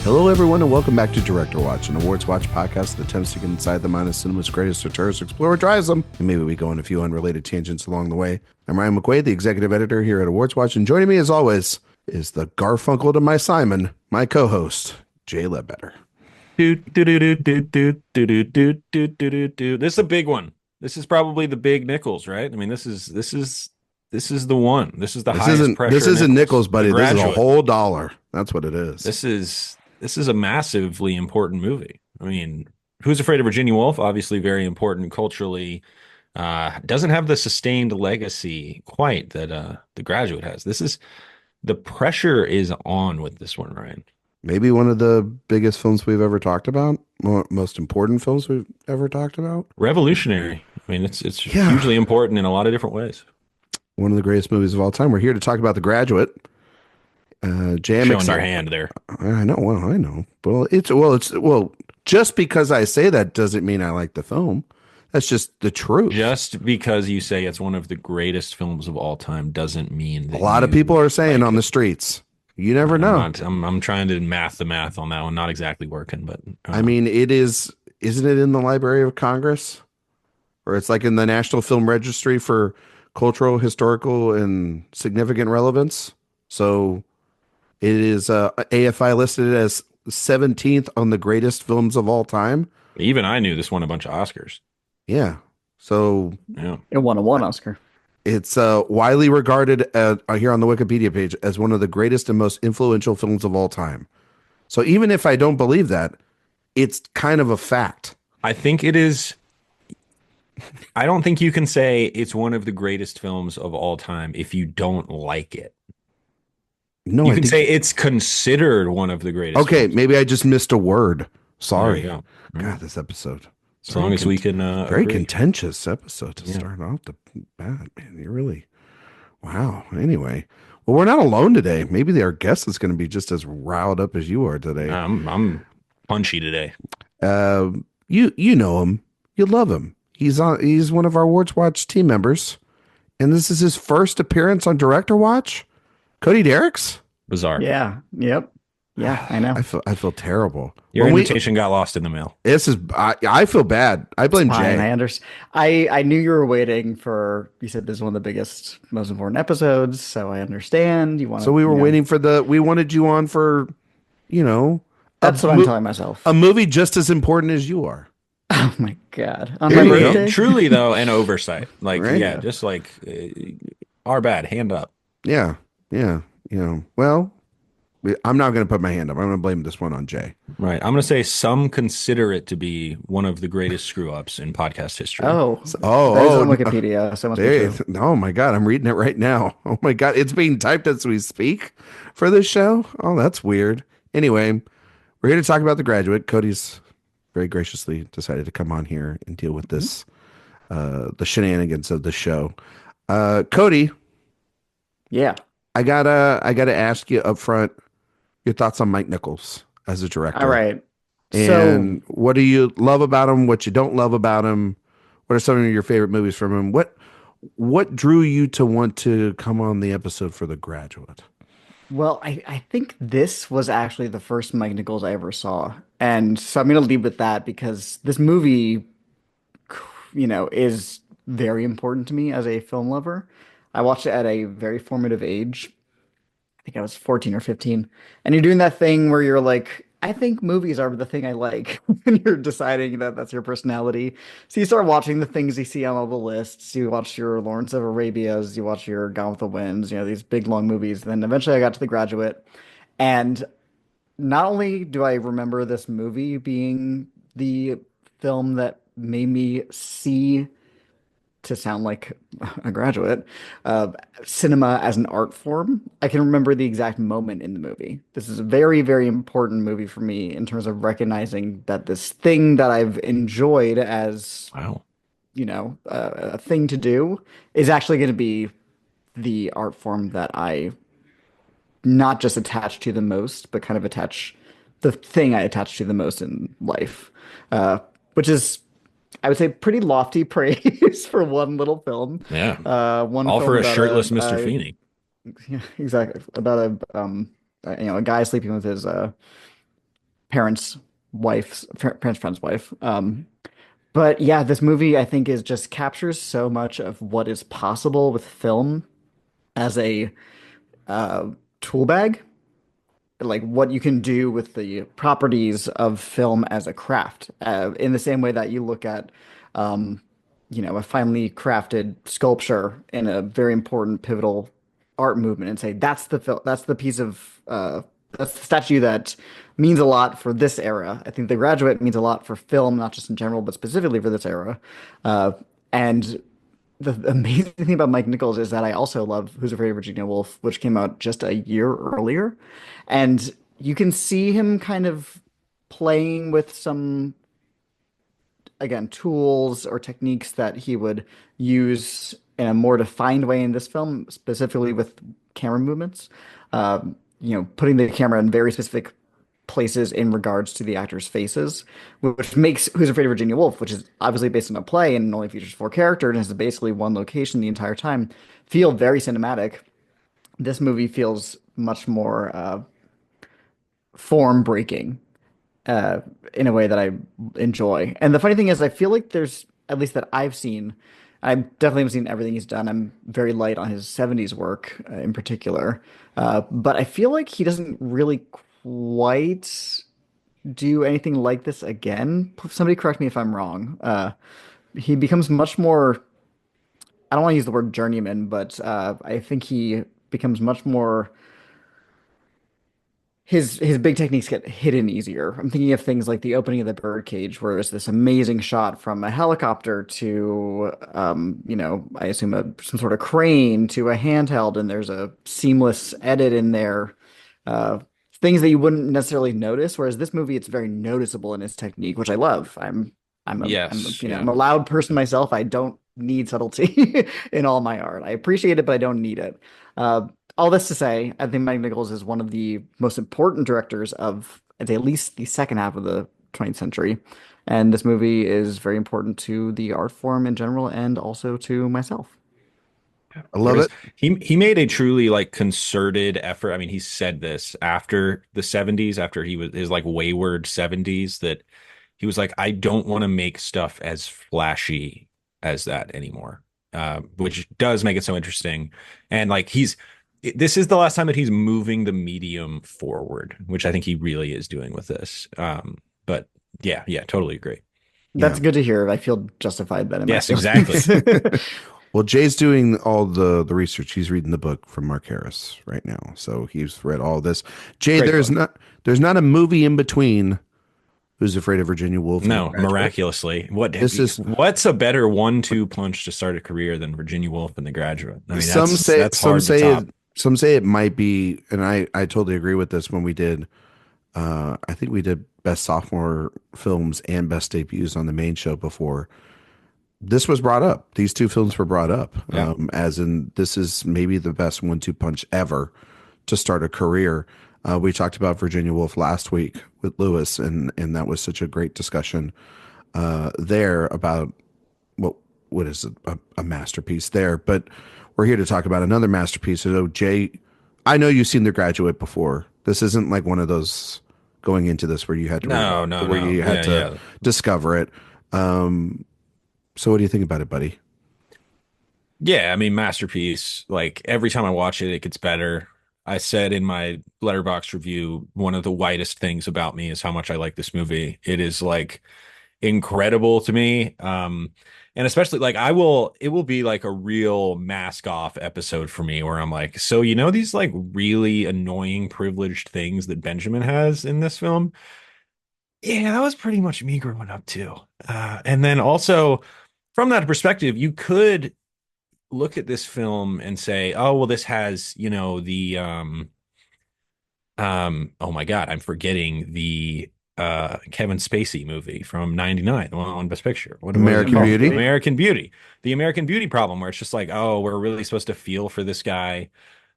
Hello, everyone, and welcome back to Director Watch, an awards watch podcast that attempts to get inside the mind of cinema's greatest auteurs, explore what drives them, and maybe we go on a few unrelated tangents along the way. I'm Ryan McQuaid, the executive editor here at Awards Watch, and joining me, as always, is the Garfunkel to my Simon, my co-host, Jay Ledbetter. This is a big one. This is probably the big Nichols, right? I mean, this is the one. This is the highest pressure. This isn't Nichols, buddy. This is a Graduate. whole dollar. That's what it is. This is a massively important movie. I mean, Who's Afraid of Virginia Woolf? Obviously, very important culturally. Doesn't have the sustained legacy quite that The Graduate has. The pressure is on with this one, Ryan. Maybe one of the biggest films we've ever talked about. Most important films we've ever talked about. Revolutionary. I mean, it's hugely important in a lot of different ways. One of the greatest movies of all time. We're here to talk about The Graduate. Jam Showing your hand there. I know. Well, I know. Well, just because I say that doesn't mean I like the film. That's just the truth. Just because you say it's one of the greatest films of all time doesn't mean that a lot of people are saying on the streets. You never know. I'm trying to math the math on that one. Not exactly working, but I mean, it is. Isn't it in the Library of Congress, or it's like in the National Film Registry for cultural, historical, and significant relevance? So it is AFI listed as 17th on the greatest films of all time. Even I knew this won a bunch of Oscars. Yeah. So yeah, it won one Oscar. It's widely regarded here on the Wikipedia page as one of the greatest and most influential films of all time. So even if I don't believe that, it's kind of a fact. I think it is. I don't think you can say it's one of the greatest films of all time if you don't like it. No, you can say it's considered one of the greatest. Okay, films. Maybe I just missed a word. Sorry. Go. God, this episode. As long as we can. Very contentious episode to start off the bat, man. You're really. Wow. Anyway. Well, we're not alone today. Maybe our guest is going to be just as riled up as you are today. I'm punchy today. You know him. You love him. He's one of our Awards Watch team members. And this is his first appearance on Director Watch. Cody Derricks? Bizarre. Yeah. Yep. Yeah, I know. I feel terrible. Your invitation got lost in the mail. I feel bad. I blame Jay. I understand. I knew you were waiting for. You said this is one of the biggest, most important episodes, so I understand. So we were waiting for we wanted you on for, That's what I'm telling myself. A movie just as important as you are. Oh my God! On my birthday? Truly though, an oversight. Like right? Yeah, just like our bad. Hand up. Yeah. Well. I'm not going to put my hand up. I'm going to blame this one on Jay. Right. I'm going to say some consider it to be one of the greatest screw-ups in podcast history. That is on Wikipedia. So must be true. Oh my God, I'm reading it right now. Oh my God, it's being typed as we speak for this show. Oh, that's weird. Anyway, we're here to talk about The Graduate. Cody's very graciously decided to come on here and deal with this, the shenanigans of the show. Cody. Yeah. I gotta ask you up front your thoughts on Mike Nichols as a director. All right. And what do you love about him? What you don't love about him? What are some of your favorite movies from him? What drew you to want to come on the episode for The Graduate? Well, I think this was actually the first Mike Nichols I ever saw. And so I'm going to lead with that because this movie, is very important to me as a film lover. I watched it at a very formative age. I think I was 14 or 15. And you're doing that thing where you're like, I think movies are the thing I like. And you're deciding that that's your personality. So you start watching the things you see on all the lists. You watch your Lawrence of Arabia's, you watch your Gone with the Winds, these big long movies. Then eventually I got to The Graduate. And not only do I remember this movie being the film that made me see, to sound like a graduate, cinema as an art form. I can remember the exact moment in the movie. This is a very, very important movie for me in terms of recognizing that this thing that I've enjoyed as, a thing to do is actually going to be the art form that I not just attach to the most, but kind of the thing I attach to the most in life, which is, I would say, pretty lofty praise for one little film. Yeah. All for a shirtless Mr. Feeney. Yeah, exactly. About a guy sleeping with his parents' parents' friend's wife. But yeah, this movie I think is just captures so much of what is possible with film as a uh, tool bag, like what you can do with the properties of film as a craft, in the same way that you look at, um, a finely crafted sculpture in a very important pivotal art movement and say that's the piece of that's the statue that means a lot for this era. I think The Graduate means a lot for film, not just in general, but specifically for this era. Uh, and the amazing thing about Mike Nichols is that I also love Who's Afraid of Virginia Woolf, which came out just a year earlier. And you can see him kind of playing with some, again, tools or techniques that he would use in a more defined way in this film, specifically with camera movements. Putting the camera in very specific places in regards to the actors' faces, which makes Who's Afraid of Virginia Woolf, which is obviously based on a play and only features four characters and has basically one location the entire time, feel very cinematic. This movie feels much more form breaking uh, in a way that I enjoy. And the funny thing is, I feel like there's, at least that I've seen, I definitely haven't seen everything he's done. I'm very light on his 70s work in particular. But I feel like he doesn't really quite do anything like this again. Somebody correct me if I'm wrong. He becomes much more, I don't want to use the word journeyman, but I think he becomes much more his big techniques get hidden easier. I'm thinking of things like the opening of the birdcage, where it's this amazing shot from a helicopter to, I assume some sort of crane to a handheld, and there's a seamless edit in there. Uh, Things that you wouldn't necessarily notice. Whereas this movie, it's very noticeable in its technique, which I love. Yes, I'm yeah. a loud person myself. I don't need subtlety in all my art. I appreciate it, but I don't need it. Uh, all this to say, I think Mike Nichols is one of the most important directors of, I'd say, at least the second half of the 20th century. And this movie is very important to the art form in general and also to myself. I There love is it. he made a truly like concerted effort. I mean, he said this after the 70s, after he was his like wayward 70s, that he was like, I don't want to make stuff as flashy as that anymore. Which does make it so interesting. And like this is the last time that he's moving the medium forward, which I think he really is doing with this. But yeah, yeah, totally agree. Yeah. That's good to hear. I feel justified then in my Yes, exactly. feelings. Well, Jay's doing all the research. He's reading the book from Mark Harris right now. So he's read all this. Jay, Great book. there's not a movie in between Who's Afraid of Virginia Woolf and The No, Graduate. miraculously. This is What's a better 1-2 punch to start a career than Virginia Woolf and The Graduate? I mean, some say that's hard to top. some say it might be, and I totally agree with this when we did I think we did best sophomore films and best debuts on the main show before. This was brought up. These two films were brought up, Yeah. as in this is maybe the best 1-2 punch ever to start a career. We talked about Virginia Woolf last week with Lewis, and that was such a great discussion there about what what is a masterpiece there. But we're here to talk about another masterpiece. So Jay, I know you've seen The Graduate before. This isn't like one of those going into this where you had to No, no, where no. you had Yeah, to yeah. discover it. Um, so what do you think about it, buddy? Yeah, I mean, masterpiece. Like every time I watch it, it gets better. I said in my letterbox review, one of the whitest things about me is how much I like this movie. It is like incredible to me. And especially like it will be like a real mask off episode for me where I'm like, so these like really annoying privileged things that Benjamin has in this film? Yeah, that was pretty much me growing up too. And then also from that perspective, you could look at this film and say, oh, well, this has, oh my God, I'm forgetting the Kevin Spacey movie from '99, the one on Best Picture. What is it American called? American Beauty. Beauty. American Beauty. The American Beauty problem, where it's just like, oh, we're really supposed to feel for this guy.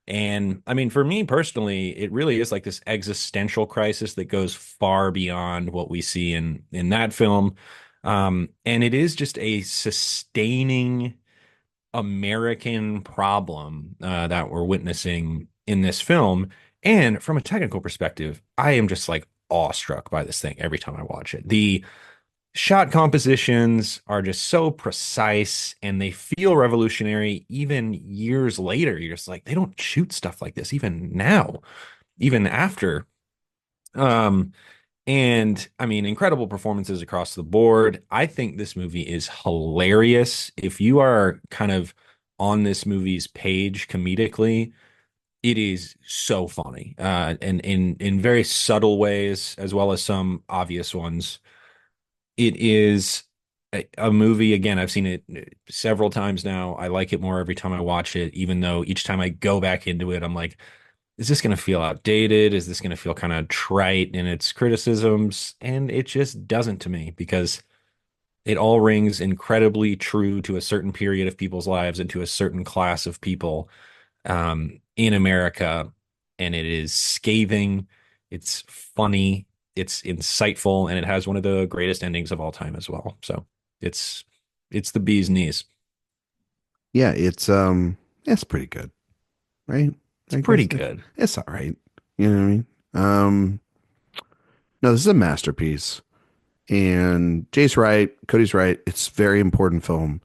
And I mean, for me personally, it really is like this existential crisis that goes far beyond what we see in that film. And it is just a sustaining American problem that we're witnessing in this film. And from a technical perspective, I am just like awestruck by this thing every time I watch it. The shot compositions are just so precise and they feel revolutionary even years later. You're just like, they don't shoot stuff like this even now, even after. Um, and I mean, incredible performances across the board. I think this movie is hilarious. If you are kind of on this movie's page comedically, it is so funny, and in very subtle ways as well as some obvious ones. It is a movie. Again, I've seen it several times now. I like it more every time I watch it, even though each time I go back into it, I'm like, is this going to feel outdated? Is this going to feel kind of trite in its criticisms? And it just doesn't to me because it all rings incredibly true to a certain period of people's lives and to a certain class of people in America. And it is scathing, it's funny, it's insightful, and it has one of the greatest endings of all time as well. So it's it's the bee's knees. Yeah, it's pretty good, right? It's I pretty guess good. it's all right. You know what I mean? Um, no, this is a masterpiece. And Jay's right, Cody's right. It's a very important film.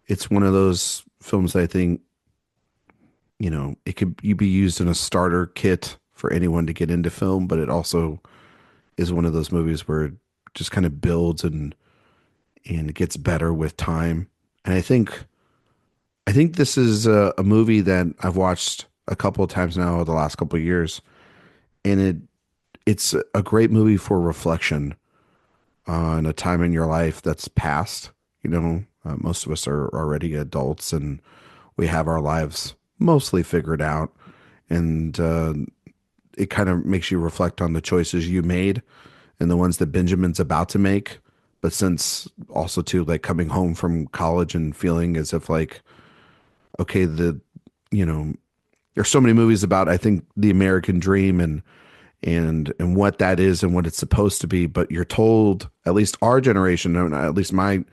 It's one of those films that I think, it could you be used in a starter kit for anyone to get into film, but it also is one of those movies where it just kind of builds and it gets better with time. And I think this is a movie that I've watched a couple of times now over the last couple of years, and it's a great movie for reflection on a time in your life that's past. Most of us are already adults and we have our lives mostly figured out, and it kind of makes you reflect on the choices you made and the ones that Benjamin's about to make. But since also too, like coming home from college and feeling as if like, okay, you know, there's so many movies about, I think, the American dream and what that is and what it's supposed to be. But you're told, at least our generation, or at least my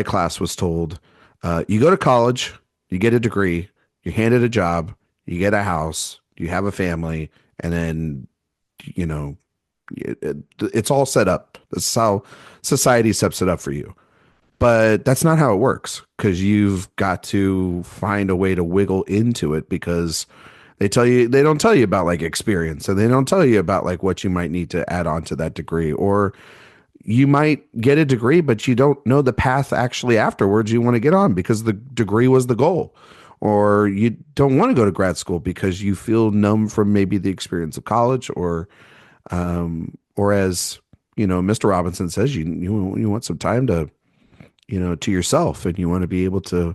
class was told, you go to college, you get a degree, you're handed a job, you get a house, you have a family, and then you know it's all set up. That's how society sets it up for you. But that's not how it works because you've got to find a way to wiggle into it because they don't tell you about like experience and they don't tell you about like what you might need to add on to that degree, or you might get a degree but you don't know the path actually afterwards you want to get on because the degree was the goal, or you don't want to go to grad school because you feel numb from maybe the experience of college, or as Mr. Robinson says, you want some time to yourself, and you want to be able to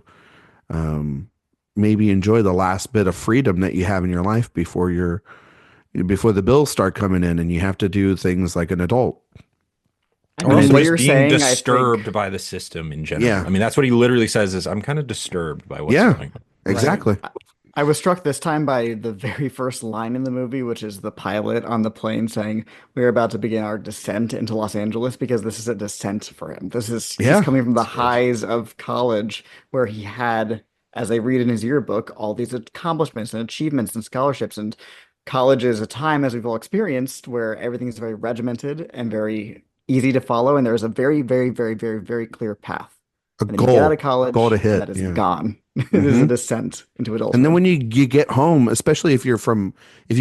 um, maybe enjoy the last bit of freedom that you have in your life before the bills start coming in and you have to do things like an adult. I Or And mean, also what just you're being saying, I think, disturbed by the system in general. yeah, I mean, that's what he literally says is I'm kind of disturbed by what's yeah, going on. right. exactly. I was struck this time by the very first line in the movie, which is the pilot on the plane saying, "We're about to begin our descent into Los Angeles," because this is a descent for him. He's Yeah, coming from the It's good. highs of college where he had, as they read in his yearbook, all these accomplishments and achievements and scholarships. And college is a time, as we've all experienced, where everything is very regimented and very easy to follow. And there's a very, very, very, very, very clear path. a And then you get out goal, of goal to college and hit. that is Yeah. gone. It is a Hmm. descent into And then adulthood. when you get home, especially if you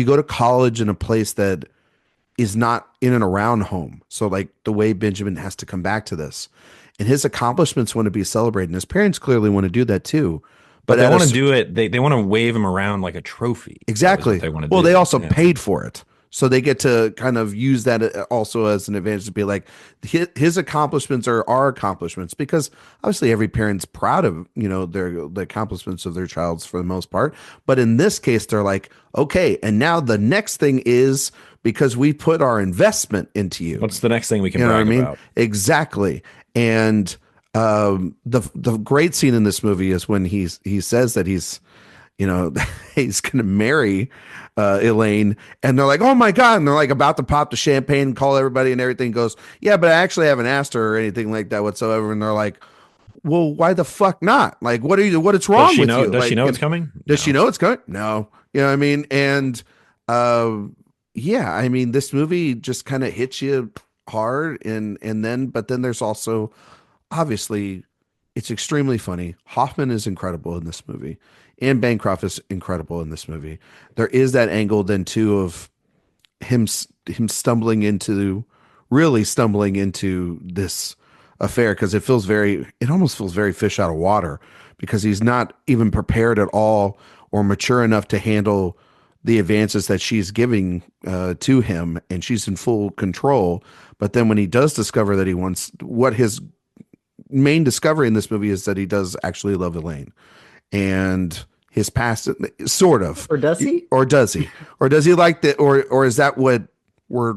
go to college in a place that is not in and around home. So like the way Benjamin has to come back to this, and his accomplishments want to be celebrated. And his parents clearly want to do that too. But But they at want to a do it, they want to wave him around like a trophy, though, is what Exactly. they want Well, to they do. also Yeah. paid for it. So they get to kind of use that also as an advantage to be like his accomplishments are our accomplishments, because obviously every parent's proud of, the accomplishments of their child's for the most part. But in this case, they're like, okay, and now the next thing is because we put our investment into you. What's the next thing we can You know what I brag mean? about? Exactly. And the great scene in this movie is when he says that he's gonna marry Elaine, and they're like, "Oh my god!" And they're like about to pop the champagne and call everybody, and everything goes, "Yeah, but I actually haven't asked her or anything like that whatsoever." And they're like, "Well, why the fuck not? Like, what is Does wrong she with know? you? Does she Like, know it's coming? does she No. know it's going? No, you know what I mean?" And uh, yeah, I mean, this movie just kind of hits you hard, and then but then there's also obviously it's extremely funny. Hoffman is incredible in this movie, and Bancroft is incredible in this movie. There is that angle then too of him stumbling into really stumbling into this affair because it almost feels very fish out of water because he's not even prepared at all or mature enough to handle the advances that she's giving to him, and she's in full control. But then when he does discover that he wants what his main discovery in this movie is that he does actually love Elaine, and his past sort of, Or does he? or does he, or does he like that, or is that what we're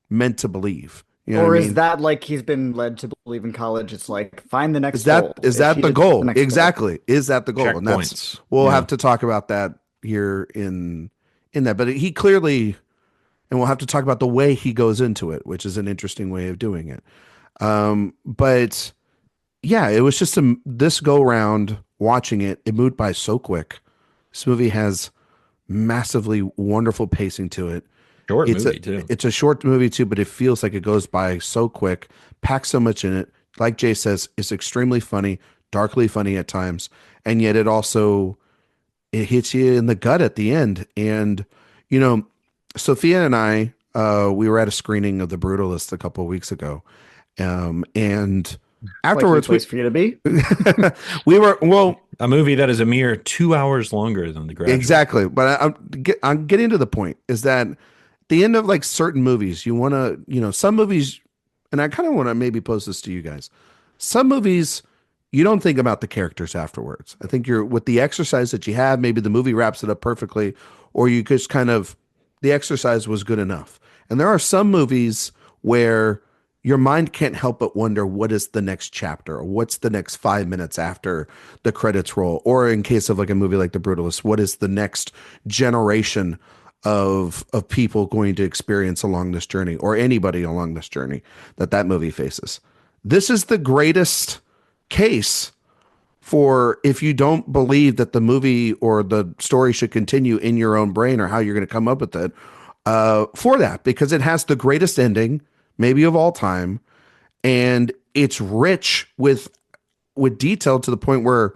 meant to believe? You know what I Or is mean? that like he's been led to believe in college? It's like find the Is next that goal. is Is that she the just the goal? next goal? Exactly. Is that the goal? And that's Checkpoints. we'll Yeah. have to talk about that here in that. But he clearly, and we'll have to talk about the way he goes into it, which is an interesting way of doing it. But yeah, it was just this go round watching it. It moved by so quick. This movie has massively wonderful pacing to it. Short It's a movie too. it's a short movie too, but it feels like it goes by so quick, packs so much in it. Like Jay says, it's extremely funny, darkly funny at times, and yet it hits you in the gut at the end. And you know, Sophia and I, we were at a screening of The Brutalist a couple of weeks ago, and Likely afterwards place for you to be. we were well. A movie that is a mere 2 hours longer than The Graduate. Exactly. But I'm getting to the point is that at the end of like certain movies, you want to, some movies, and I kind of want to maybe pose this to you guys. Some movies, you don't think about the characters afterwards. I think you're with the exercise that you have, maybe the movie wraps it up perfectly, or you just kind of, the exercise was good enough. And there are some movies where your mind can't help but wonder what is the next chapter or what's the next 5 minutes after the credits roll. Or in case of like a movie like The Brutalist, what is the next generation of people going to experience along this journey or anybody along this journey that movie faces. This is the greatest case for if you don't believe that the movie or the story should continue in your own brain or how you're going to come up with it for that because it has the greatest ending maybe of all time, and it's rich with detail to the point where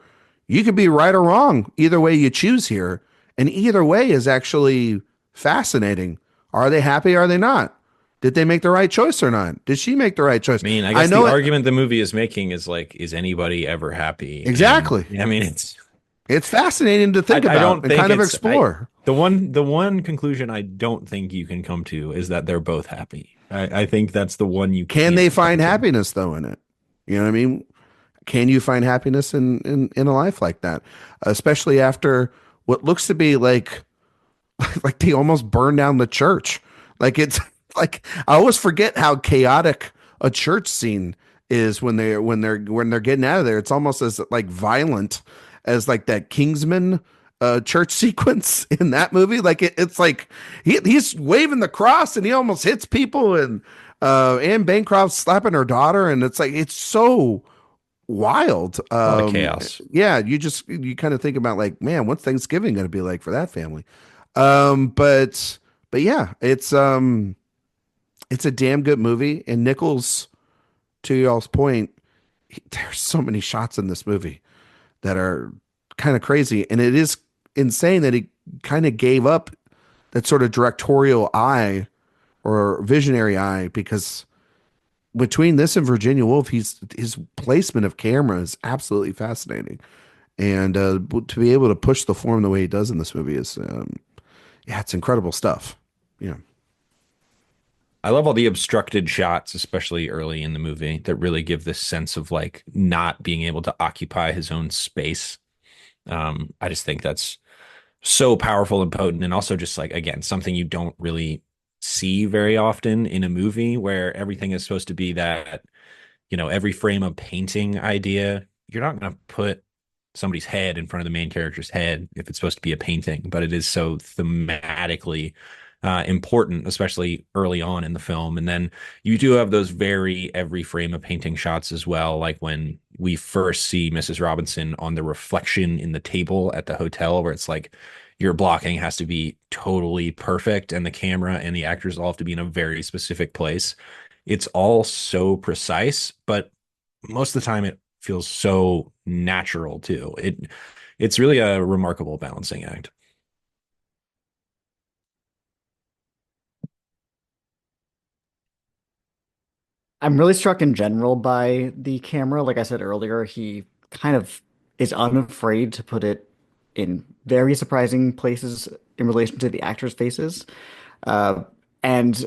you could be right or wrong either way you choose here, and either way is actually fascinating. Are they happy? Are they not? Did they make the right choice or not? Did she make the right choice? I mean, I I guess the know it argument the movie is making is like, is anybody ever happy? And exactly. I mean, It's fascinating to think I about don't and think kind of it's explore. the one conclusion I don't think you can come to is that they're both happy. I think that's the one you Can can't they come find to. happiness though in it? You know what I mean? Can you find happiness in a life like that, especially after what looks to be like they almost burned down the church? Like it's like I always forget how chaotic a church scene is when they're getting out of there. It's almost as like violent as like that Kingsman church sequence in that movie. Like it's like he's waving the cross and he almost hits people, and Anne Bancroft's slapping her daughter, and it's like it's so wild. A lot of chaos. Yeah, you kind of think about like, man, what's Thanksgiving going to be like for that family? But yeah, it's a damn good movie. And Nichols, to y'all's point, there's so many shots in this movie that are kind of crazy, and it is insane that he kind of gave up that sort of directorial eye or visionary eye because between this and Virginia Woolf, his placement of camera is absolutely fascinating, and to be able to push the form the way he does in this movie is, yeah, it's incredible stuff. Yeah, I love all the obstructed shots, especially early in the movie, that really give this sense of like not being able to occupy his own space. I just think that's so powerful and potent, and also just like again something you don't really see very often in a movie where everything is supposed to be that every frame of painting idea. You're not going to put somebody's head in front of the main character's head if it's supposed to be a painting, but it is so thematically important, especially early on in the film. And then you do have those very every frame of painting shots as well, like when we first see Mrs. Robinson on the reflection in the table at the hotel, where it's like your blocking has to be totally perfect, and the camera and the actors all have to be in a very specific place. It's all so precise, but most of the time it feels so natural too. It's really a remarkable balancing act. I'm really struck in general by the camera. Like I said earlier, he kind of is unafraid to put it in very surprising places in relation to the actors' faces. Uh, and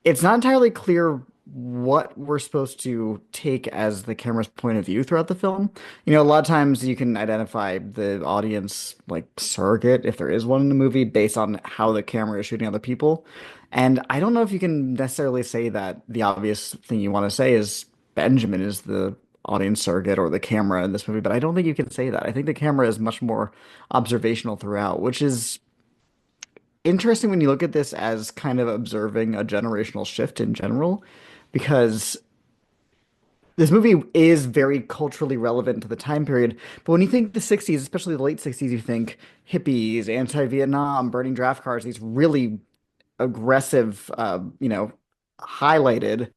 it's not entirely clear what we're supposed to take as the camera's point of view throughout the film. A lot of times you can identify the audience like surrogate, if there is one in the movie, based on how the camera is shooting other people. And I don't know if you can necessarily say that the obvious thing you want to say is Benjamin is the audience surrogate or the camera in this movie, but I don't think you can say that. I think the camera is much more observational throughout, which is interesting when you look at this as kind of observing a generational shift in general, because this movie is very culturally relevant to the time period. But when you think the 60s, especially the late 60s, you think hippies, anti-Vietnam, burning draft cards, these really aggressive, highlighted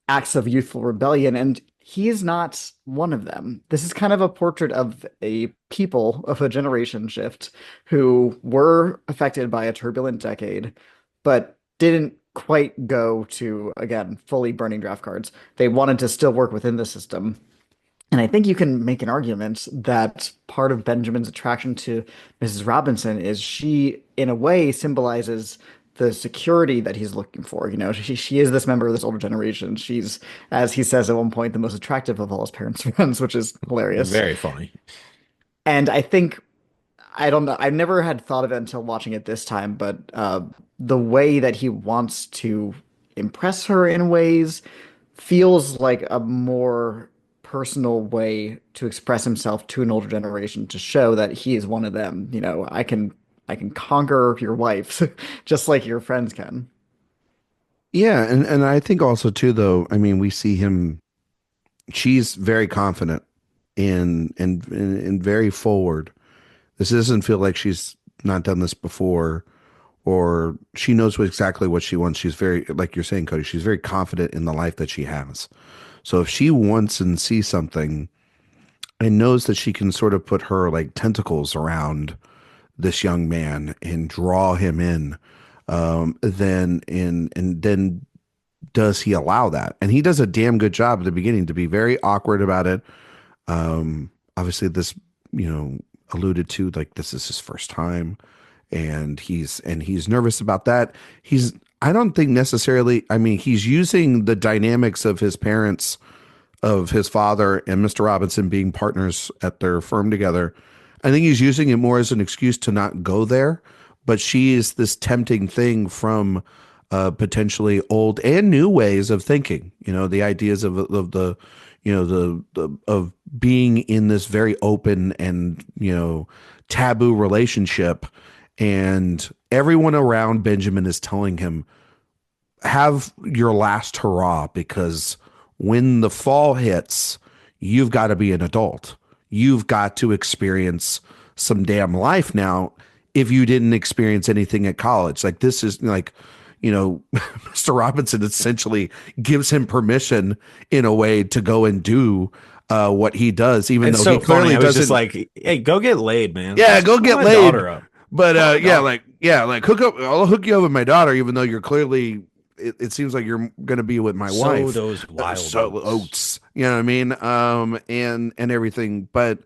acts of youthful rebellion, and he is not one of them. This is kind of a portrait of a people of a generation shift who were affected by a turbulent decade, but didn't quite go to, again, fully burning draft cards. They wanted to still work within the system. And I think you can make an argument that part of Benjamin's attraction to Mrs. Robinson is she, in a way, symbolizes the security that he's looking for. She is this member of this older generation. She's, as he says at one point, the most attractive of all his parents' friends, which is hilarious. Very funny. And I think, I don't know, I've never had thought of it until watching it this time, but the way that he wants to impress her in ways feels like a more personal way to express himself to an older generation to show that he is one of them. I can conquer your wife just like your friends can. Yeah, and I think also too though, I mean, we see him she's very confident and very forward. This doesn't feel like she's not done this before or she knows exactly what she wants. She's very, like you're saying, Cody, she's very confident in the life that she has. So if she wants and sees something and knows that she can sort of put her like tentacles around this young man and draw him in, then and then does he allow that? And he does a damn good job at the beginning to be very awkward about it. Obviously, this alluded to like this is his first time, and he's nervous about that. He's I don't think necessarily. I mean, he's using the dynamics of his parents, of his father and Mr. Robinson being partners at their firm together. I think he's using it more as an excuse to not go there. But she is this tempting thing from potentially old and new ways of thinking. The ideas of the, of being in this very open and taboo relationship, and everyone around Benjamin is telling him, have your last hurrah because when the fall hits, you've got to be an adult. You've got to experience some damn life now if you didn't experience anything at college. Like this is like, Mr. Robinson essentially gives him permission in a way to go and do what he does, even It's though so he clearly funny. I was doesn't. just like, hey, go get laid, man. Yeah, Just go call get my laid. daughter up. But Call my daughter. like hook up. I'll hook you up with my daughter, even though you're clearly. It seems like you're gonna be with my Sow wife. those wild So oats. oats, you know what I mean? And everything. But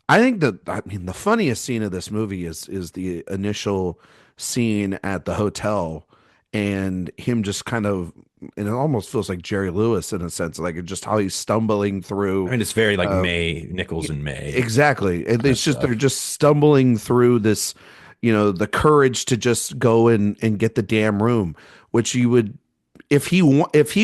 the funniest scene of this movie is the initial scene at the hotel, and him just kind of. And it almost feels like Jerry Lewis in a sense, like just how he's stumbling I through. mean, it's very like Uh, May, Nichols and May Exactly. And kind of it's just they're stuff. just stumbling through this, the courage to just go and get the damn room, which you would if he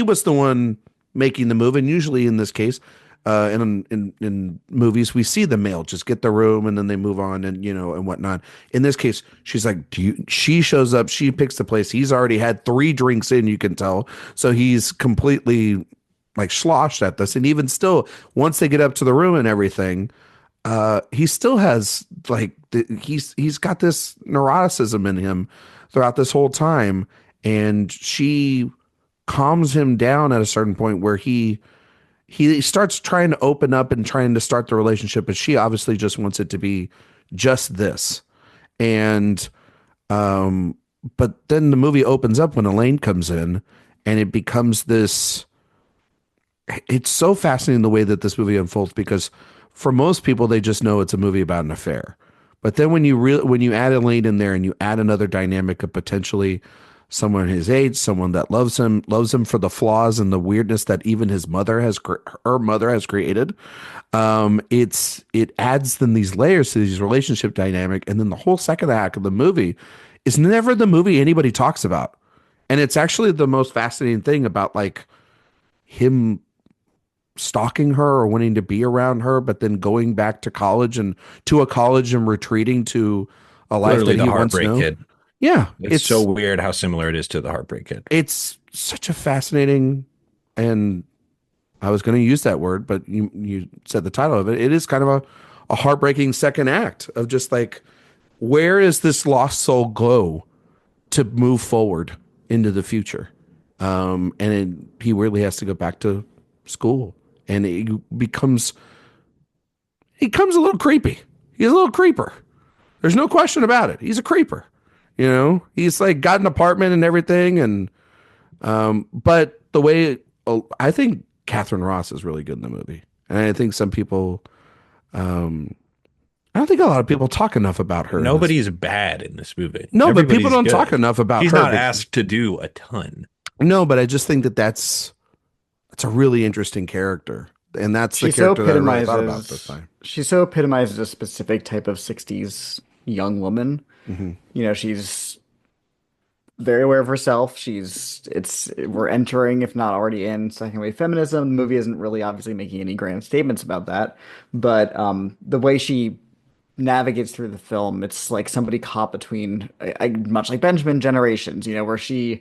was the one making the move, and usually in this case, in movies we see the male just get the room and then they move on and and whatnot. In this case, she's like, she shows up, she picks the place. He's already had 3 drinks in, you can tell. So he's completely like sloshed at this. And even still, once they get up to the room and everything, he still has like he's got this neuroticism in him throughout this whole time, and she calms him down at a certain point where he starts trying to open up and trying to start the relationship, but she obviously just wants it to be just this. And um, but then the movie opens up when Elaine comes in, and it becomes this. It's so fascinating the way that this movie unfolds because for most people they just know it's a movie about an affair. But then when you add Elaine in there and you add another dynamic of potentially someone his age, someone that loves him for the flaws and the weirdness that even her mother has created. It adds then these layers to these relationship dynamic, and then the whole second act of the movie is never the movie anybody talks about, and it's actually the most fascinating thing about like him stalking her or wanting to be around her, but then going back to college and to a college and retreating to a life Literally that the he once Heartbreak knew. Kid. Yeah, It's so weird how similar it is to the Heartbreak Kid. it's such a fascinating, and I was going to use that word, but you said the title of it. It is kind of a heartbreaking second act of just like where is this lost soul go to move forward into the future? He really has to go back to school, and he becomes a little creepy. He's a little creeper. There's no question about it. He's a creeper. You know, he's like got an apartment and everything, and but the way I think Catherine Ross is really good in the movie, and I think some people, I don't think a lot of people talk enough about her in this. Nobody's bad in this movie. No, but people Everybody's don't talk good. enough about She's her. not asked to do a ton. No, but I just think that that's a really interesting character, and that's the She so character that I really thought about this epitomizes time. she so epitomizes a specific type of 60s young woman. Hmm. You know, she's very aware of herself. We're entering, if not already in, second wave feminism. The movie isn't really obviously making any grand statements about that, but the way she navigates through the film, it's like somebody caught between, much like Benjamin, generations. You know, where she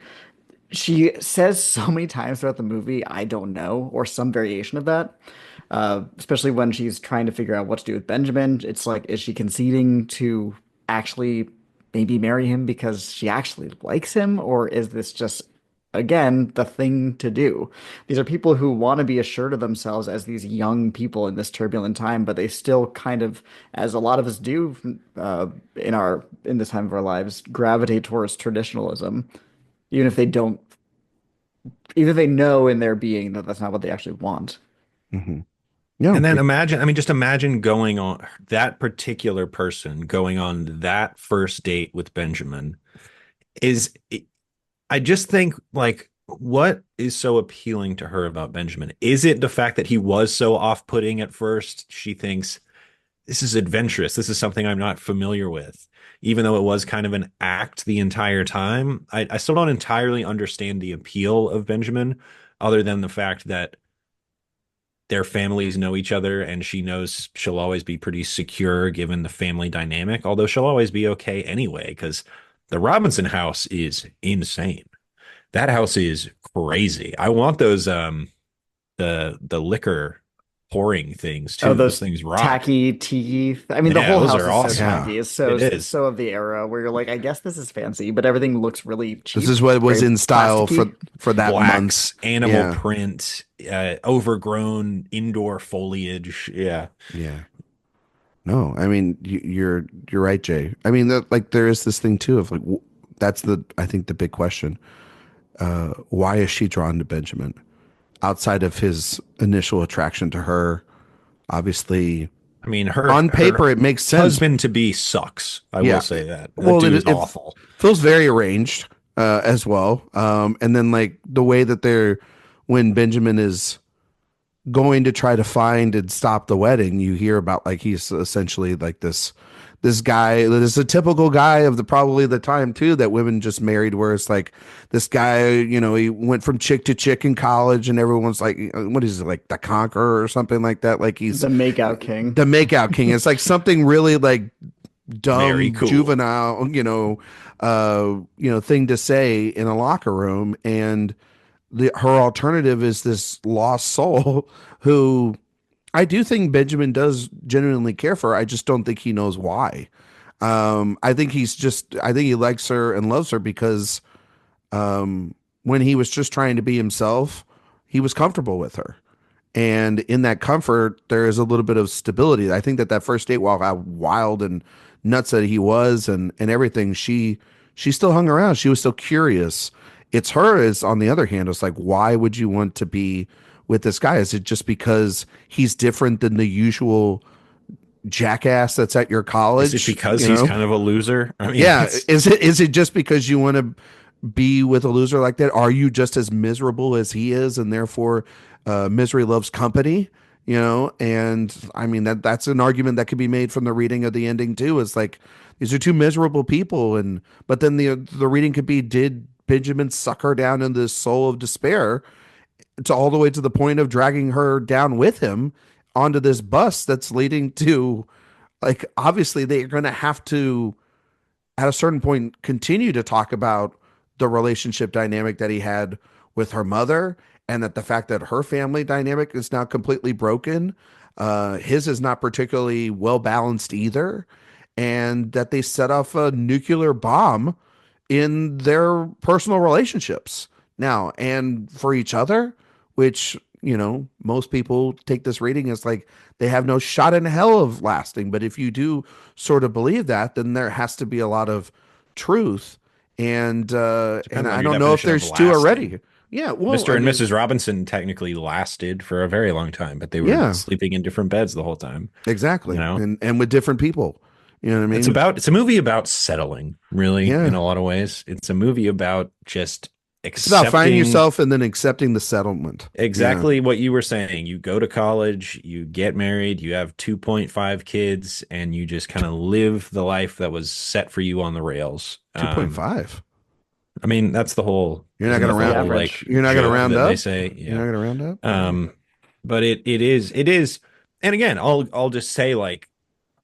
says so many times throughout the movie, "I don't know," or some variation of that. Especially when she's trying to figure out what to do with Benjamin. It's like, is she conceding to actually maybe marry him because she actually likes him, or is this just again the thing to do? These are people who want to be assured of themselves as these young people in this turbulent time, but they still kind of, as a lot of us do, in this time of our lives, gravitate towards traditionalism, even if they don't, even if they know in their being that that's not what they actually want. Hmm. No, And then imagine, I mean, just imagine going on that particular person going on that first date with Benjamin is, I just think like, what is so appealing to her about Benjamin? Is it the fact that he was so off-putting at first? She thinks this is adventurous. This is something I'm not familiar with. Even though it was kind of an act the entire time, I still don't entirely understand the appeal of Benjamin, other than the fact that their families know each other and she knows she'll always be pretty secure given the family dynamic, although she'll always be okay anyway, because the Robinson house is insane. That house is crazy. I want those the liquor pouring things Oh, too. Those those things rock. tacky tea. I mean, the Yeah, whole those house are is so awesome. yeah, tacky. It It's is. so of the era where you're like, I guess this is fancy, but everything looks really this cheap, is what was very in style plasticky. for that month. Blacks, animal Yeah, print, overgrown indoor foliage. Yeah. yeah. No, I mean you're right, Jay. I mean that like there is this thing too of like that's the I think the big question. Why is she drawn to Benjamin outside of his initial attraction to her? Obviously, I mean, on her paper it makes sense. husband to be sucks. I will Yeah. say that. That Well, dude is it awful. feels very arranged as well. And then like the way that they're when Benjamin is going to try to find and stop the wedding, you hear about like he's essentially like this guy that is a typical guy of the probably the time too that women just married, where it's like this guy, you know, he went from chick to chick in college and everyone's like what is it, like the conqueror or something like that, like he's The makeout king. the makeout king. It's like something really like Very dumb cool. juvenile, thing to say in a locker room, and her alternative is this lost soul who I do think Benjamin does genuinely care for her. I just don't think he knows why. I think he likes her and loves her because when he was just trying to be himself, he was comfortable with her. And in that comfort, there is a little bit of stability. I think that that first date, while how wild and nuts that he was and everything, she still hung around. She was still curious. It's her is on the other hand, it's like, why would you want to be with this guy? Is it just because he's different than the usual jackass that's at your Is it college? because You he's know? kind of a loser? I mean, Yeah. it's Is it just because you want to be with a loser like that? Are you just as miserable as he is, and therefore misery loves company? You know, and I mean that's an argument that could be made from the reading of the ending too. It's like these are two miserable people, and but then the reading could be, did Benjamin suck her down in this soul of despair to all the way to the point of dragging her down with him onto this bus that's leading to, like, obviously they're going to have to at a certain point continue to talk about the relationship dynamic that he had with her mother, and that the fact that her family dynamic is now completely broken. His is not particularly well balanced either, and that they set off a nuclear bomb in their personal relationships now and for each other, which, you know, most people take this reading as like they have no shot in hell of lasting. But if you do sort of believe that, then there has to be a lot of truth. And depends on I your don't know if definition of there's two lasting. already. Yeah, well, Mr. I and mean, Mrs. Robinson technically lasted for a very long time, but they were yeah, sleeping in different beds the whole time. You exactly. know, And with different people. You know what I mean? it's a movie about settling, really, in Yeah. a lot of ways. It's a movie about just It's about finding accepting yourself and then accepting the settlement. Yeah. exactly what you were saying. You go to college, you get married, you have 2.5 kids, and you just kind of live the life that was set for you on the rails. 2.5. I mean, that's the whole, You're not isn't gonna that the The round whole like average. you're not gonna joke round that they up? say? You're not Yeah. gonna round up? Okay. Um, but it is, and again, I'll just say like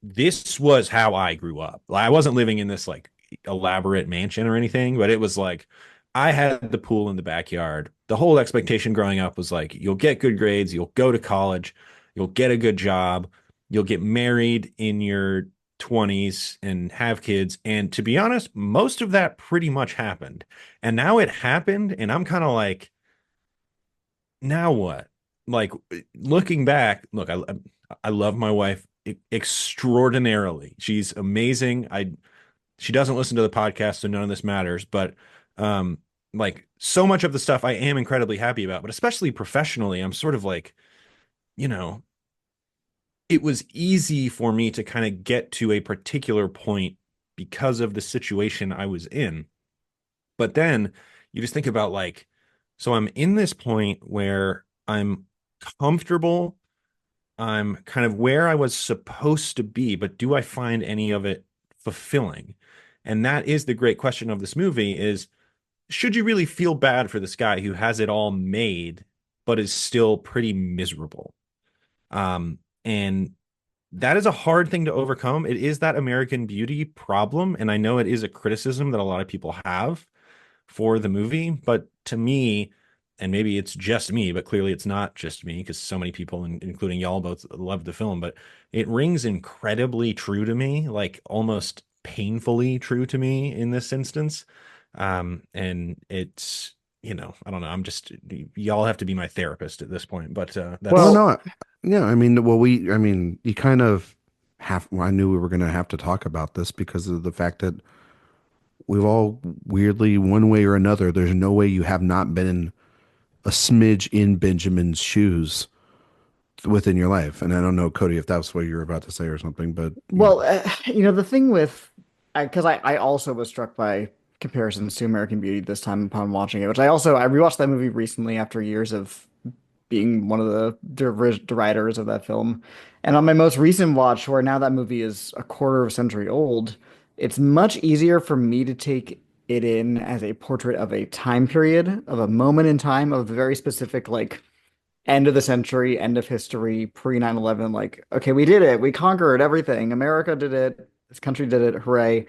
this was how I grew up. Like, I wasn't living in this like elaborate mansion or anything, but it was like I had the pool in the backyard. The whole expectation growing up was like you'll get good grades, you'll go to college, you'll get a good job, you'll get married in your 20s and have kids. And to be honest, most of that pretty much happened. And now it happened, and I'm kind of like, now what? Like looking back, look, I love my wife extraordinarily. She's amazing. She doesn't listen to the podcast, so none of this matters. But um, like so much of the stuff I am incredibly happy about, but especially professionally, I'm sort of like, you know, it was easy for me to kind of get to a particular point because of the situation I was in. But then you just think about like, so I'm in this point where I'm comfortable. I'm kind of where I was supposed to be, but do I find any of it fulfilling? And that is the great question of this movie is, should you really feel bad for this guy who has it all made, but is still pretty miserable? And that is a hard thing to overcome. It is that American Beauty problem, and I know it is a criticism that a lot of people have for the movie, but to me, and maybe it's just me, but clearly it's not just me because so many people, including y'all, both love the film, but it rings incredibly true to me, like almost painfully true to me in this instance. And it's, I don't know. I'm just, y'all have to be my therapist at this point, but Well, that's, Well, no, yeah, I mean, you kind of have, well, I knew we were going to have to talk about this because of the fact that we've all weirdly, one way or another, there's no way you have not been a smidge in Benjamin's shoes within your life. And I don't know, Cody, if that's what you were about to say or something, but you know, the thing with, because I also was struck by comparisons to American Beauty this time upon watching it, which I rewatched that movie recently after years of being one of the deriders of that film. And on my most recent watch, where now that movie is a quarter of a century old, it's much easier for me to take it in as a portrait of a time period, of a moment in time, of a very specific, like, end of the century, end of history, pre 9/11. Like, okay, we did it. We conquered everything. America did it. This country did it. Hooray.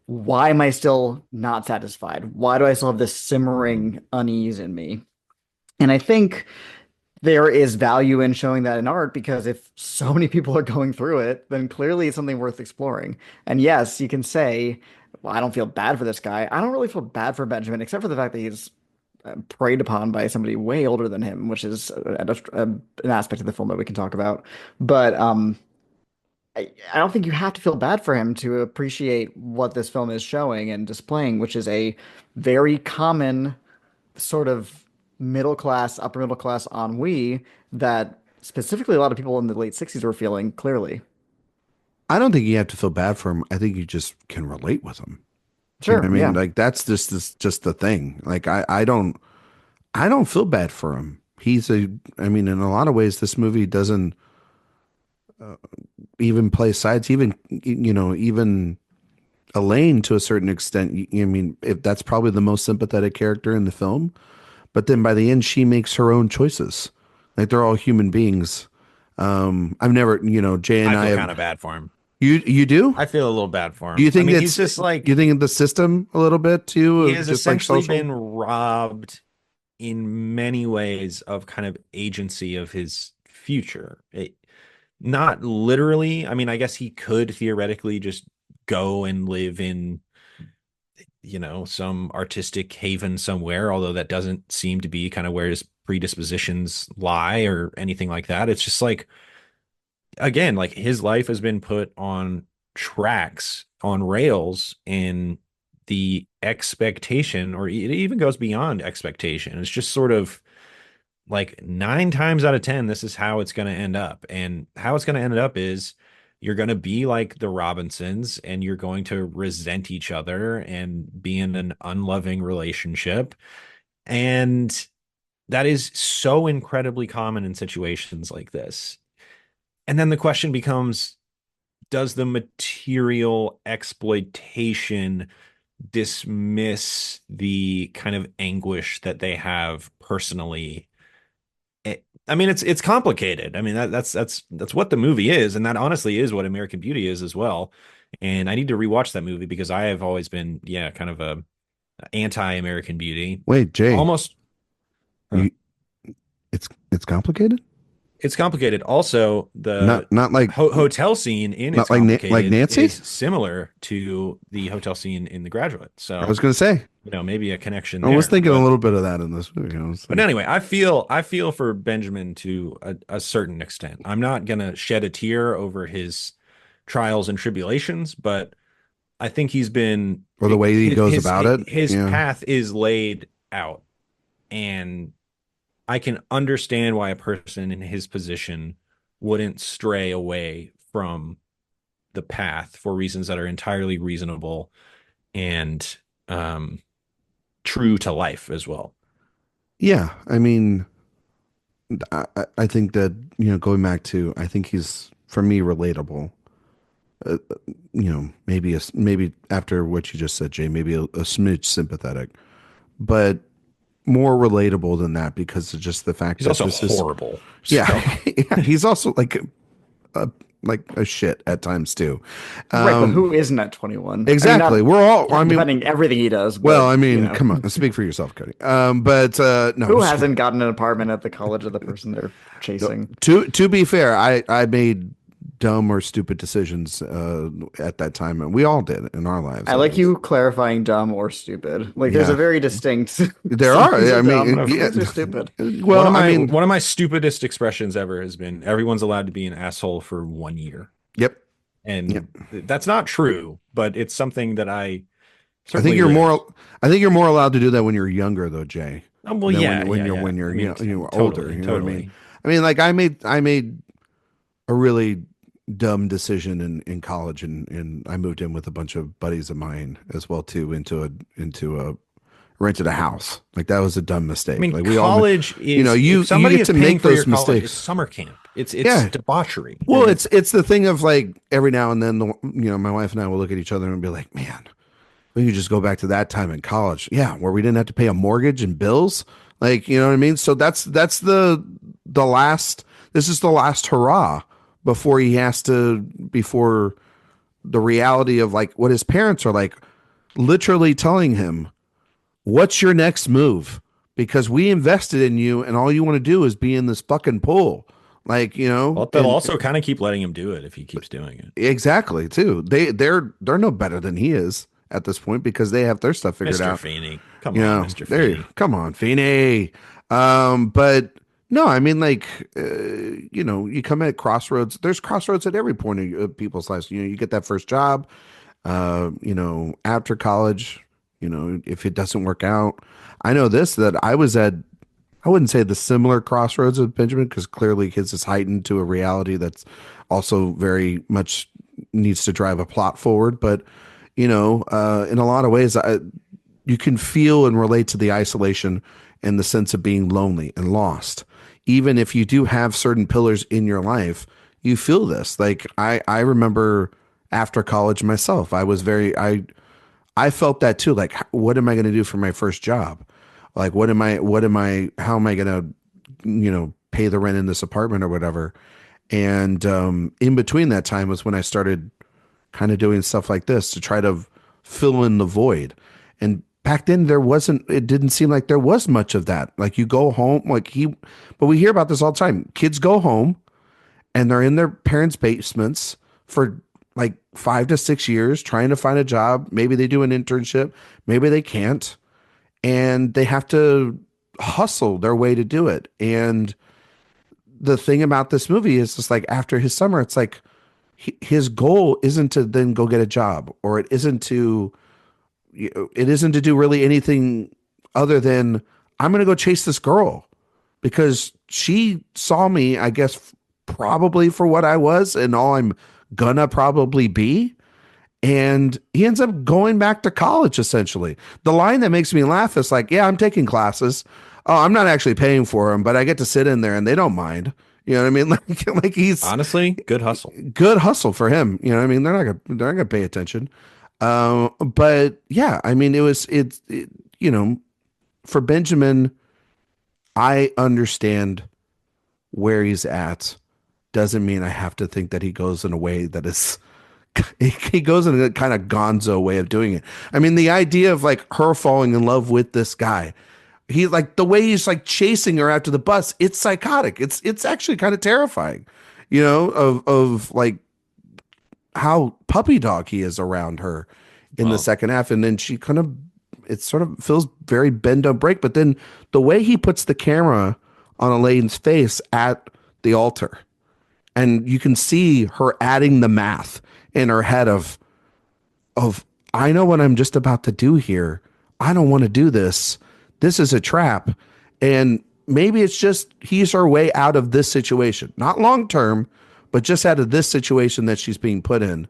Why am I still not satisfied? Why do I still have this simmering unease in me? And I think there is value in showing that in art because if so many people are going through it, then clearly it's something worth exploring. And yes, you can say, well, I don't feel bad for this guy. I don't really feel bad for Benjamin, except for the fact that he's preyed upon by somebody way older than him, which is an aspect of the film that we can talk about. But I don't think you have to feel bad for him to appreciate what this film is showing and displaying, which is a very common sort of middle class, upper middle class ennui that specifically a lot of people in the late 60s were feeling clearly. I don't think you have to feel bad for him. I think you just can relate with him. You know what Sure, I mean? yeah. Like that's just the thing. Like I don't feel bad for him. I mean, in a lot of ways, this movie doesn't even play sides. Even Elaine to a certain extent. I mean, if that's probably the most sympathetic character in the film, but then by the end, she makes her own choices. Like they're all human beings. I've never, Jay and I I feel have. kind of bad for him. You do? I feel a little bad for Do him. you I think mean, he's that's just you like think the system a little bit too, he of has just like essentially social? been robbed in many ways of kind of agency of his future. Not literally. I mean, I guess he could theoretically just go and live in, some artistic haven somewhere, although that doesn't seem to be kind of where his predispositions lie or anything like that. It's just like, again, like his life has been put on tracks, on rails, and the expectation, or it even goes beyond expectation. It's just sort of like 9 times out of 10, this is how it's going to end up. And how it's going to end up is you're going to be like the Robinsons and you're going to resent each other and be in an unloving relationship. And that is so incredibly common in situations like this. And then the question becomes, does the material exploitation dismiss the kind of anguish that they have personally? I mean, it's complicated. I mean, that's what the movie is, and that honestly is what American Beauty is as well. And I need to rewatch that movie because I have always been, yeah, kind of a anti-American Beauty. Wait, Jay, Almost, huh. you it's complicated? It's complicated. Also, the Not like hotel scene in It's not like like Complicated Nancy? is similar to the hotel scene in The Graduate. I So, was gonna say. maybe a connection I was there. thinking a But little bit of that in this movie. I was But like, anyway, I feel for Benjamin to a certain extent. I'm not gonna shed a tear over his trials and tribulations, but I think he's been or the way he goes his about it. his Yeah. path is laid out, and I can understand why a person in his position wouldn't stray away from the path for reasons that are entirely reasonable and um, true to life as well. Yeah. I mean, I think that, going back to, I think he's, for me, relatable. Maybe after what you just said, Jay, maybe a smidge sympathetic, but more relatable than that because of just the fact He's that also this is, horrible. yeah, So yeah, he's also a, like a shit at times too. Right, but Um, who isn't at 21? I mean, exactly. We're all, I mean, defending everything he does, well, but I mean, come on, speak for yourself, Cody. But no, I'm who just hasn't kidding. gotten an apartment at the college of the person they're No, chasing? to be fair, I made dumb or stupid decisions at that time, and we all did in our lives I at like least. you clarifying dumb or stupid. Like, there's a Yeah, very distinct there some are. things are I dumb, mean, some yeah. things are stupid. one Well, of I my mean, one of my stupidest expressions ever has been everyone's allowed to be an asshole for 1 year. yep, yep. And that's not true, but it's something that I I think certainly you're lived. more. I think you're more allowed to do that when you're younger, though, Jay, Oh, well, than yeah, yeah, yeah. when you're I mean, older. totally, You know what I mean? totally. I mean, like I made a really dumb decision in college, and I moved in with a bunch of buddies of mine as well too into a rented a house. Like that was a dumb I mistake. mean, Like we all, college is you if you somebody get is to paying make for your those college, it's mistakes. summer camp. It's Yeah. debauchery. Well, And it's the thing of like every now and then, my wife and I will look at each other and be like, man, we could just go back to that time in college. Yeah, where we didn't have to pay a mortgage and bills. Like, you know what I mean? So that's the last. This is the last hurrah before he has to before the reality of like what his parents are like literally telling him, what's your next move? because we invested in you and all you want to do is be in this fucking pool. Like, Well, they'll and also kind of keep letting him do it if he keeps doing it. exactly too. They're no better than he is at this point because they have their stuff figured Mr. out. Feeney. Come on, Mr. There, Feeney. come on, Feeney. But no, I mean, like, you come at crossroads. There's crossroads at every point of people's lives. You get that first job. After college. If it doesn't work out, I know this that I was at. I wouldn't say the similar crossroads of Benjamin because clearly his is heightened to a reality that's also very much needs to drive a plot forward. But in a lot of ways, you can feel and relate to the isolation and the sense of being lonely and lost. Even if you do have certain pillars in your life, you feel this. Like I remember after college myself, I felt that too. Like, what am I going to do for my first job? Like, how am I going to, pay the rent in this apartment or whatever? And in between that time was when I started kind of doing stuff like this to try to fill in the void. And back then it didn't seem like there was much of that. Like you go home, but we hear about this all the time. Kids go home and they're in their parents' basements for like 5 to 6 years trying to find a job. Maybe they do an internship, maybe they can't, and they have to hustle their way to do it. And the thing about this movie is just like after his summer, it's like his goal isn't to then go get a job, or it isn't to do really anything other than I'm going to go chase this girl because she saw me, I guess, probably for what I was and all I'm gonna probably be. And he ends up going back to college essentially. The line that makes me laugh is like, yeah, I'm taking classes. Oh, I'm not actually paying for them, but I get to sit in there and they don't mind. You know what I mean? Like he's Honestly, good hustle. good hustle for him. You know what I mean? They're not gonna pay attention. But yeah, I mean, for Benjamin, I understand where he's at. Doesn't mean I have to think that he goes in a way that is he goes in a kind of gonzo way of doing it. I mean, the idea of like her falling in love with this guy, he like the way he's like chasing her out to the bus, it's psychotic. It's actually kind of terrifying, of like how puppy dog he is around her in the Well, second half. And then she kind of it sort of feels very bend don't break. But then the way he puts the camera on Elaine's face at the altar, and you can see her adding the math in her head of I know what I'm just about to do here. I don't want to do this. This is a trap. And maybe it's just he's her way out of this situation. Not long term, but just out of this situation that she's being put in.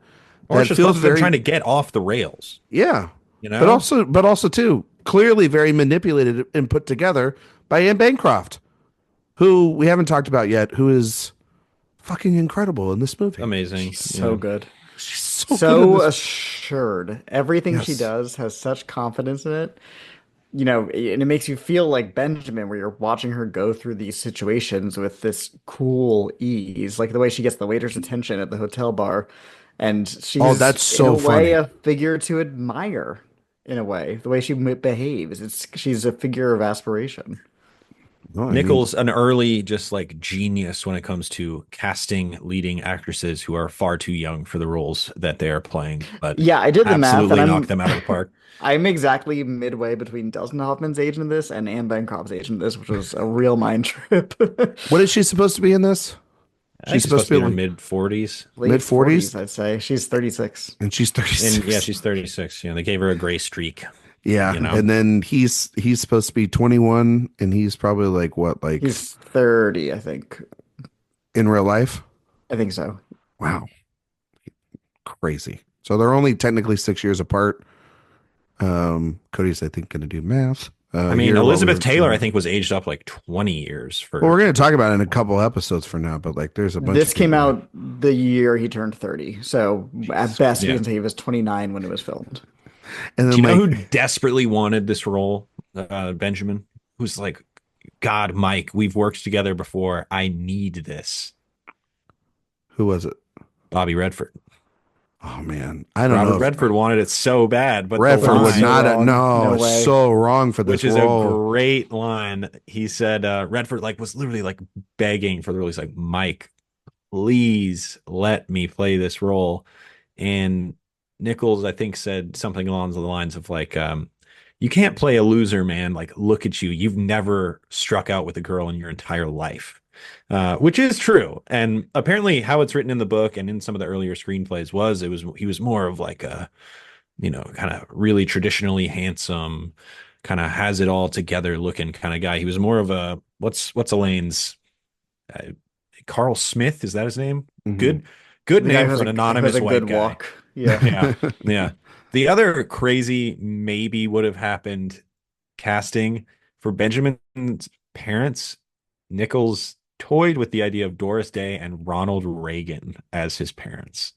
or it's That just feels both of them very trying to get off the rails, yeah. you But know? also too, clearly very manipulated and put together by Anne Bancroft, who we haven't talked about yet, who is fucking incredible in this movie. Amazing. So Yeah. good. She's so good in So this. assured. Everything she Yes. does has such confidence in it. And it makes you feel like Benjamin, where you're watching her go through these situations with this cool ease, like the way she gets the waiter's attention at the hotel bar. And Oh, she's, that's in a so way, funny. a figure to admire, in a way, the way she behaves. She's a figure of aspiration. No, I mean, Nichols, an early just like genius when it comes to casting leading actresses who are far too young for the roles that they are playing, but Yeah, I did the math, and absolutely knocked them out of the park. I'm exactly midway between Dustin Hoffman's age in this and Anne Bancroft's age in this, which was a real mind trip. what is she supposed to be in this? I think She's she's supposed supposed to to be be in her like mid 40s. mid Late 40s, 40s, I'd say. She's 36. and she's And yeah, 36. she's 36. They gave her a gray streak, Yeah, you know? and then he's supposed to be 21, and he's probably like what, like He's 30, I think. in real life? I think so. Wow, crazy. So they're only technically 6 years apart. Cody's, I think, going to do math. I mean, Here, what we Elizabeth have Taylor, I to. think, was aged up like 20 years Well, for. we're going to talk about it in a couple episodes for now, but like, there's a bunch This of came people. out the year he turned 30. So at Jesus. best, we Yeah. can say he was 29 when it was filmed. And Do then you know who like, desperately wanted this role? Benjamin, who's like, God, Mike, we've worked together before. I need this. who was it? Bobby Redford. Oh man, I don't know Robert if Redford wanted it so bad, but the Redford would So line, not. wrong. No, No it's way. so wrong for which this is a role. great line, he said Redford like was literally like begging for the role. He's like, Mike, please let me play this role. And Nichols, I think, said something along the lines of like, you can't play a loser, man. Like, look at you. You've never struck out with a girl in your entire life. Which is true. And apparently how it's written in the book and in some of the earlier screenplays was he was more of like a, kind of really traditionally handsome, kind of has it all together looking kind of guy. He was more of a what's Elaine's uh, Carl Smith, is that his name? Hmm. Good The guy name for an who has anonymous a good white guy. walk. Yeah. Yeah. Yeah. The other crazy maybe would have happened casting for Benjamin's parents. Nichols toyed with the idea of Doris Day and Ronald Reagan as his parents,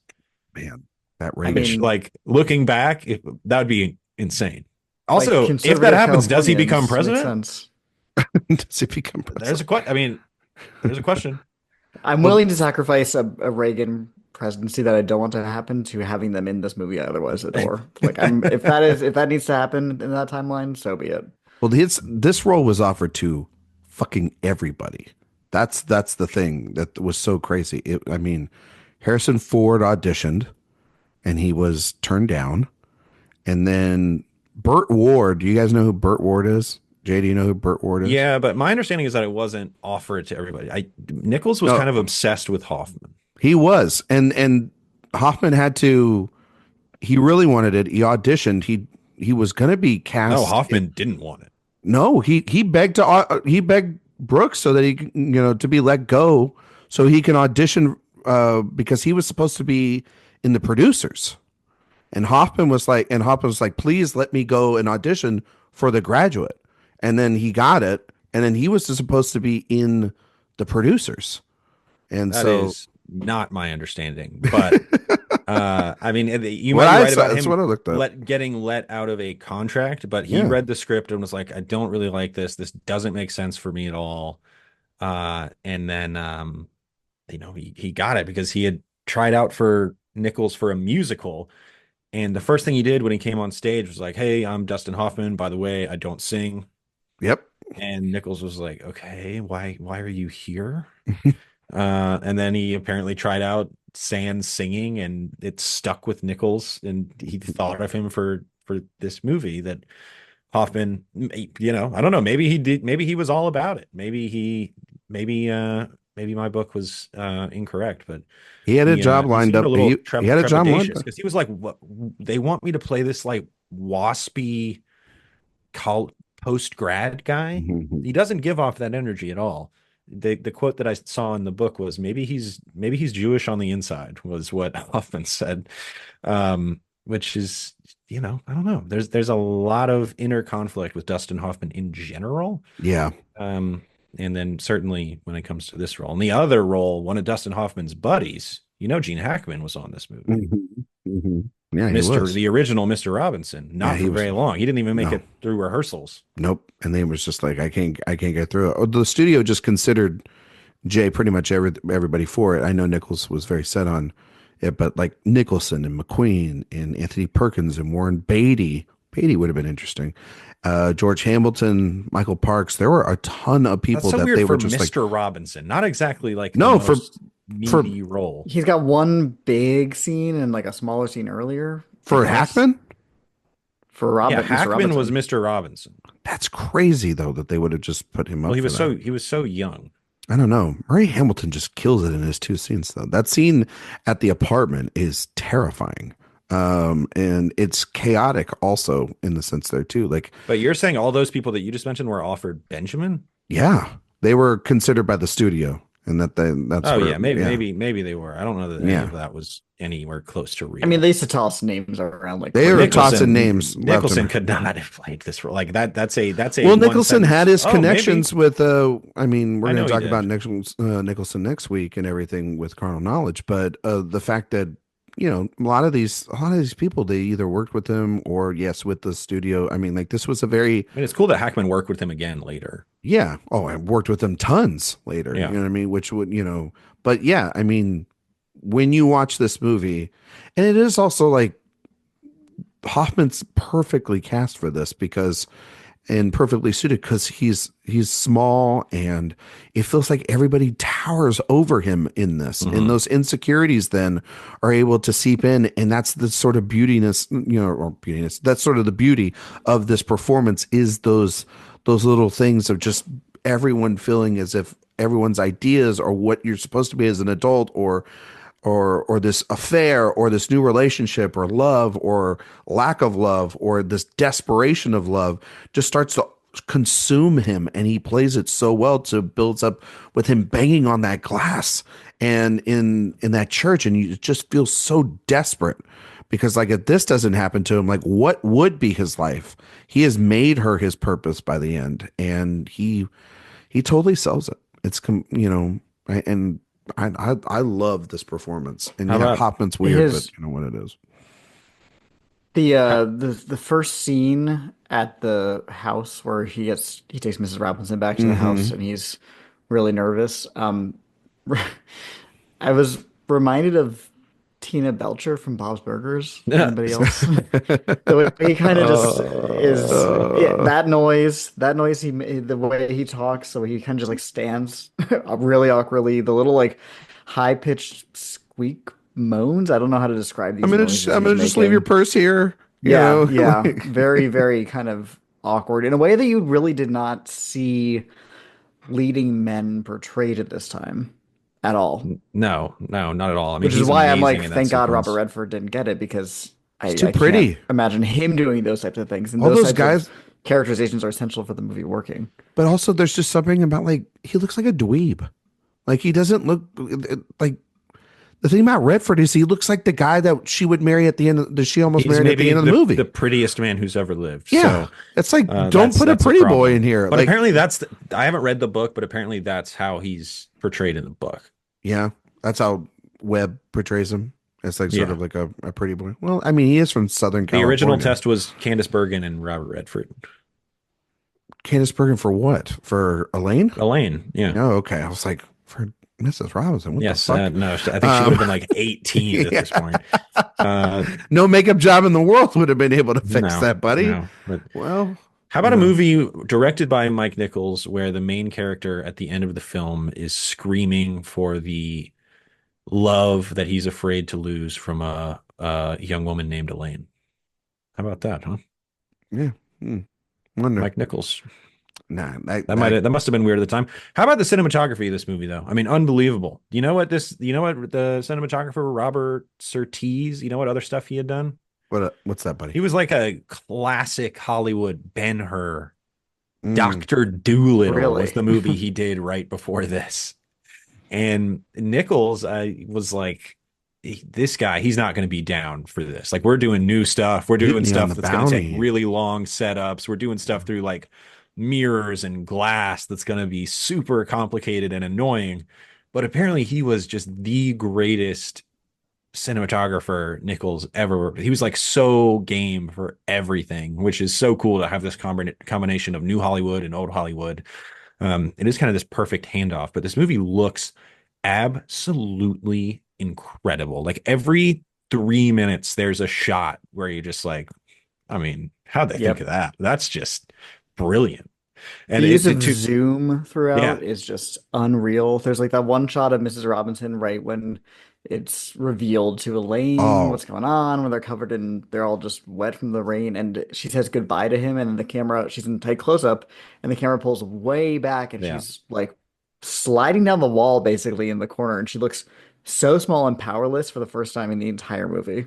Man, that I which, Reagan. mean, like, looking back, that would be insane. like Also, if that conservative happens, does he become Californians makes president? sense. Does he become There's a president? question. I mean, there's a question. I'm Well, willing to sacrifice a Reagan presidency that I don't want to happen to having them in this movie I otherwise adore. Like I'm if that needs to happen in that timeline, so be it. well, this role was offered to fucking everybody. That's the thing that was so crazy. I mean, Harrison Ford auditioned and he was turned down. And then Burt Ward. Do you guys know who Burt Ward is? Jay, do you know who Burt Ward is? Yeah, but my understanding is that it wasn't offered to everybody. Nichols was No, kind of obsessed with Hoffman. he was, and Hoffman had to. He really wanted it. He auditioned. He was going to be No, cast. Hoffman didn't want it. No, he begged Brooks so that to be let go so he can audition because he was supposed to be in the producers. And Hoffman was like, please let me go and audition for The Graduate. And then he got it, and then he was supposed to be in the producers. And That so is not my understanding. But I mean, you what might be I right saw, about that's what him I looked up. getting let out of a contract, but he Yeah. read the script and was like, I don't really like this. This doesn't make sense for me at all. And then he got it because he had tried out for Nichols for a musical. And the first thing he did when he came on stage was like, "Hey, I'm Dustin Hoffman. By the way, I don't sing." Yep. And Nichols was like, "Okay, why are you here?" And then he apparently tried out Sand singing, and it stuck with Nichols, and he thought of him for this movie that Hoffman, I don't know, maybe he did, maybe he was all about it. Maybe my book was incorrect, but He had a job he lined seemed a up. little He had a job lined trepidatious up. because he was like, "What? They want me to play this like waspy col post grad guy." Mhm. He doesn't give off that energy at all. The quote that I saw in the book was maybe he's Jewish on the inside was what Hoffman said, which is I don't know. There's a lot of inner conflict with Dustin Hoffman in general. Yeah. Um, and then certainly when it comes to this role. And the other role, one of Dustin Hoffman's buddies, Gene Hackman was on this movie. Mhm. Mhm. Yeah, he Mr. was. The original Mr. Robinson, Yeah, not he for was. very long. He didn't even make No. it through rehearsals. Nope. And they was just like, I can't get through it. Oh, the studio just considered Jay pretty much everybody for it. I know Nichols was very set on it, but like Nicholson and McQueen and Anthony Perkins and Warren Beatty. Beatty would have been interesting. George Hamilton, Michael Parks. There were a ton of That's people so that weird they were for just like, Mr. Robinson. Not exactly like the no, most for meaty role. He's got one big scene and like a smaller scene earlier, I for guess, Hackman. for Yeah, Mr. Hackman was Robinson. Mr. Robinson. That's crazy though that they would have just put him Well, up for that. he was so young. I don't know. Murray Hamilton just kills it in his two scenes, though. That scene at the apartment is terrifying. And it's chaotic also in the sense there too. Like, But you're saying all those people that you just mentioned were offered Benjamin? yeah, they were considered by the studio, and that's Oh where, yeah, yeah, maybe they were. I don't know that any yeah. of that was anywhere close to I mean, real. they used to toss names around like They were crazy. tossing names left and Nicholson right. could not have played this role. Like that's a Well, one Nicholson had sentence. his Oh, maybe. connections with I mean, we're I going know to he talk about did. Nicholson next week and everything with Carnal Knowledge, but the fact that a lot of these people they either worked with him or yes with the studio. I mean, like this was a very I mean, it's cool that Hackman worked with him again later. yeah. Oh, I worked with them tons later. You Yeah. know what I mean? Which would but yeah, I mean, when you watch this movie, and it is also like Hoffman's perfectly cast for this because and perfectly suited because he's small and it feels like everybody towers over him in this, and Hmm. those insecurities then are able to seep in, and that's the sort of beautiness, or beautiness, that's sort of the beauty of this performance, is those little things of just everyone feeling as if everyone's ideas are what you're supposed to be as an adult, or this affair or this new relationship or love or lack of love or this desperation of love just starts to consume him, and he plays it so well to builds up with him banging on that glass and in that church, and you just feel so desperate because like if this doesn't happen to him, like what would be his life? He has made her his purpose by the end, and he totally sells it. And I love this performance. And How yeah, about Hoffman's weird, but His you know what it is. how, the first scene at the house where he takes Mrs. Robinson back to the house Mm-hmm. and he's really nervous. I was reminded of Tina Belcher from Bob's Burgers. Anybody else? The way he kind of just is, yeah, Uh, that noise the way he talks, so he kind of just like stands really awkwardly, the little like high pitched squeak moans. I don't know how to describe these noises I'm he's gonna just leave your making. purse here. Yeah, yeah, Like, very, very kind of awkward in a way that you really did not see leading men portrayed at this time at all. no, no, not at all. I mean, Which is he's why I'm amazing like, in that thank God Robert sequence. Redford didn't get it because he's too I can't pretty. imagine him doing those types of things. And All those those types of guys, characterizations are essential for the movie working. but also there's just something about like he looks like a dweeb. Like he doesn't look like the thing about Redford is he looks like the guy that she would marry at the end that she almost He's married at the maybe end of the the movie. prettiest man who's ever lived. Yeah. So It's like don't that's put a that's a pretty boy in problem. here. But Like, apparently I haven't read the book, but apparently that's how he's portrayed in the book. yeah, that's how Webb portrays him. It's like sort Yeah. of like a pretty boy. Well, I mean, he is from Southern The original California. test was Candice Bergen and Robert Redford. Candice Bergen for what? For Elaine? Elaine, yeah. Oh, okay. I was like, for Mrs. Robinson, what the Yes, fuck? no, I think she would have Um, been like 18 at yeah. this point. Uh, No makeup job in the world would have been able to fix no, that, buddy. no. But Well, how about you a know, movie directed by Mike Nichols where the main character at the end of the film is screaming for the love that he's afraid to lose from a young woman named Elaine? How about that, huh? yeah. Hmm. Wonder. Mike Nichols. Nah, That must have been weird at the time. How about the cinematography of this movie though? I mean, unbelievable. You know what the cinematographer Robert Surtees, you know what other stuff he had done? what's that, buddy? He was like a classic Hollywood Ben-Hur. Mm. Dr. Doolittle was Really? the movie he did right before this. And Nichols was like, this guy, he's not going to be down for this. Like, we're doing new stuff. We're doing Mutiny on stuff the that's going to take Bounty. really long setups. We're doing stuff through like mirrors and glass that's going to be super complicated and annoying. But apparently, he was just the greatest cinematographer Nichols ever. He was like so game for everything, which is so cool to have this combination of new Hollywood and old Hollywood. It is kind of this perfect handoff, but this movie looks absolutely incredible. Like every 3 minutes, there's a shot where you're just like, I mean, how'd they think of Yep. that? That's just brilliant. The And use it of to zoom yeah, throughout is just unreal. There's like that one shot of Mrs. Robinson right when it's revealed to Elaine Oh, what's going on, when they're all just wet from the rain, and she says goodbye to him, and then the camera, she's in tight close up, and the camera pulls way back, and yeah. she's like sliding down the wall basically in the corner, and she looks so small and powerless for the first time in the entire movie.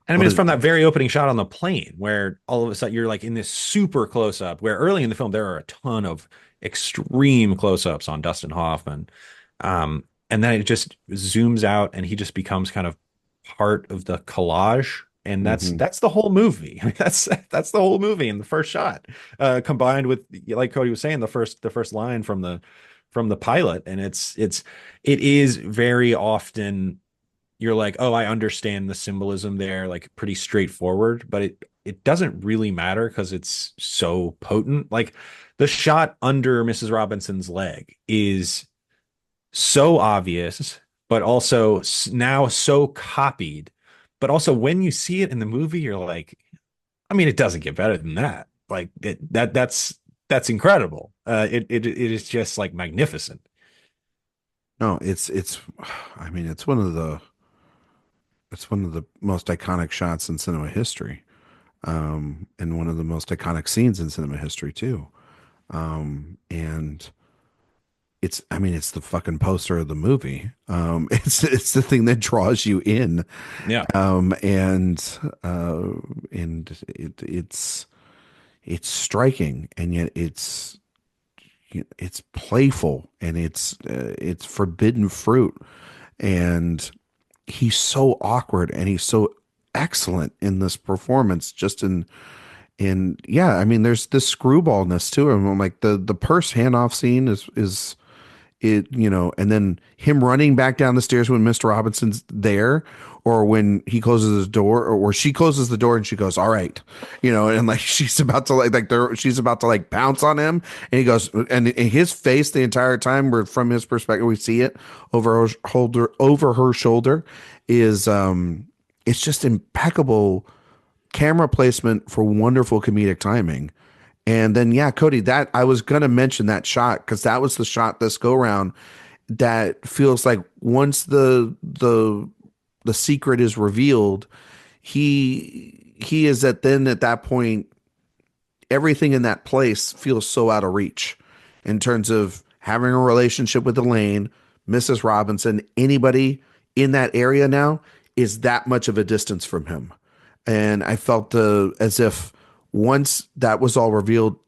And I mean, well, it's from that very opening shot on the plane where all of a sudden you're like in this super close up. Where early in the film there are a ton of extreme close ups on Dustin Hoffman, and then it just zooms out and he just becomes kind of part of the collage. And mhm. that's the whole movie. I mean, that's the whole movie in the first shot, combined with like Cody was saying the first line from the pilot, and it is very often you're like, oh, I understand the symbolism there, like pretty straightforward, but it doesn't really matter because it's so potent. Like the shot under Mrs. Robinson's leg is so obvious, but also now so copied. But also when you see it in the movie, you're like, I mean, it doesn't get better than that. Like that's incredible. It is just like magnificent. No, it's I mean, it's one of the most iconic shots in cinema history. And one of the most iconic scenes in cinema history too. And it's I mean, it's the fucking poster of the movie. It's the thing that draws you in. Yeah. Um, and uh it's striking, and yet it's playful, and it's forbidden fruit, and he's so awkward, and he's so excellent in this performance, just in yeah, I mean, there's this screwballness to him. I'm like, the purse handoff scene is it, and then him running back down the stairs when Mr. Robinson's there, or when he closes his door, or she closes the door and she goes, all right, and like she's about to she's about to like pounce on him, and he goes, and his face the entire time, we're from his perspective, we see it over her shoulder, is it's just impeccable camera placement for wonderful comedic timing. And then, yeah, Cody, that I was gonna mention that shot because that was the shot this go round that feels like once the secret is revealed, he is at that point, everything in that place feels so out of reach in terms of having a relationship with Elaine, Mrs. Robinson, anybody in that area now is that much of a distance from him. And I felt as if once that was all revealed,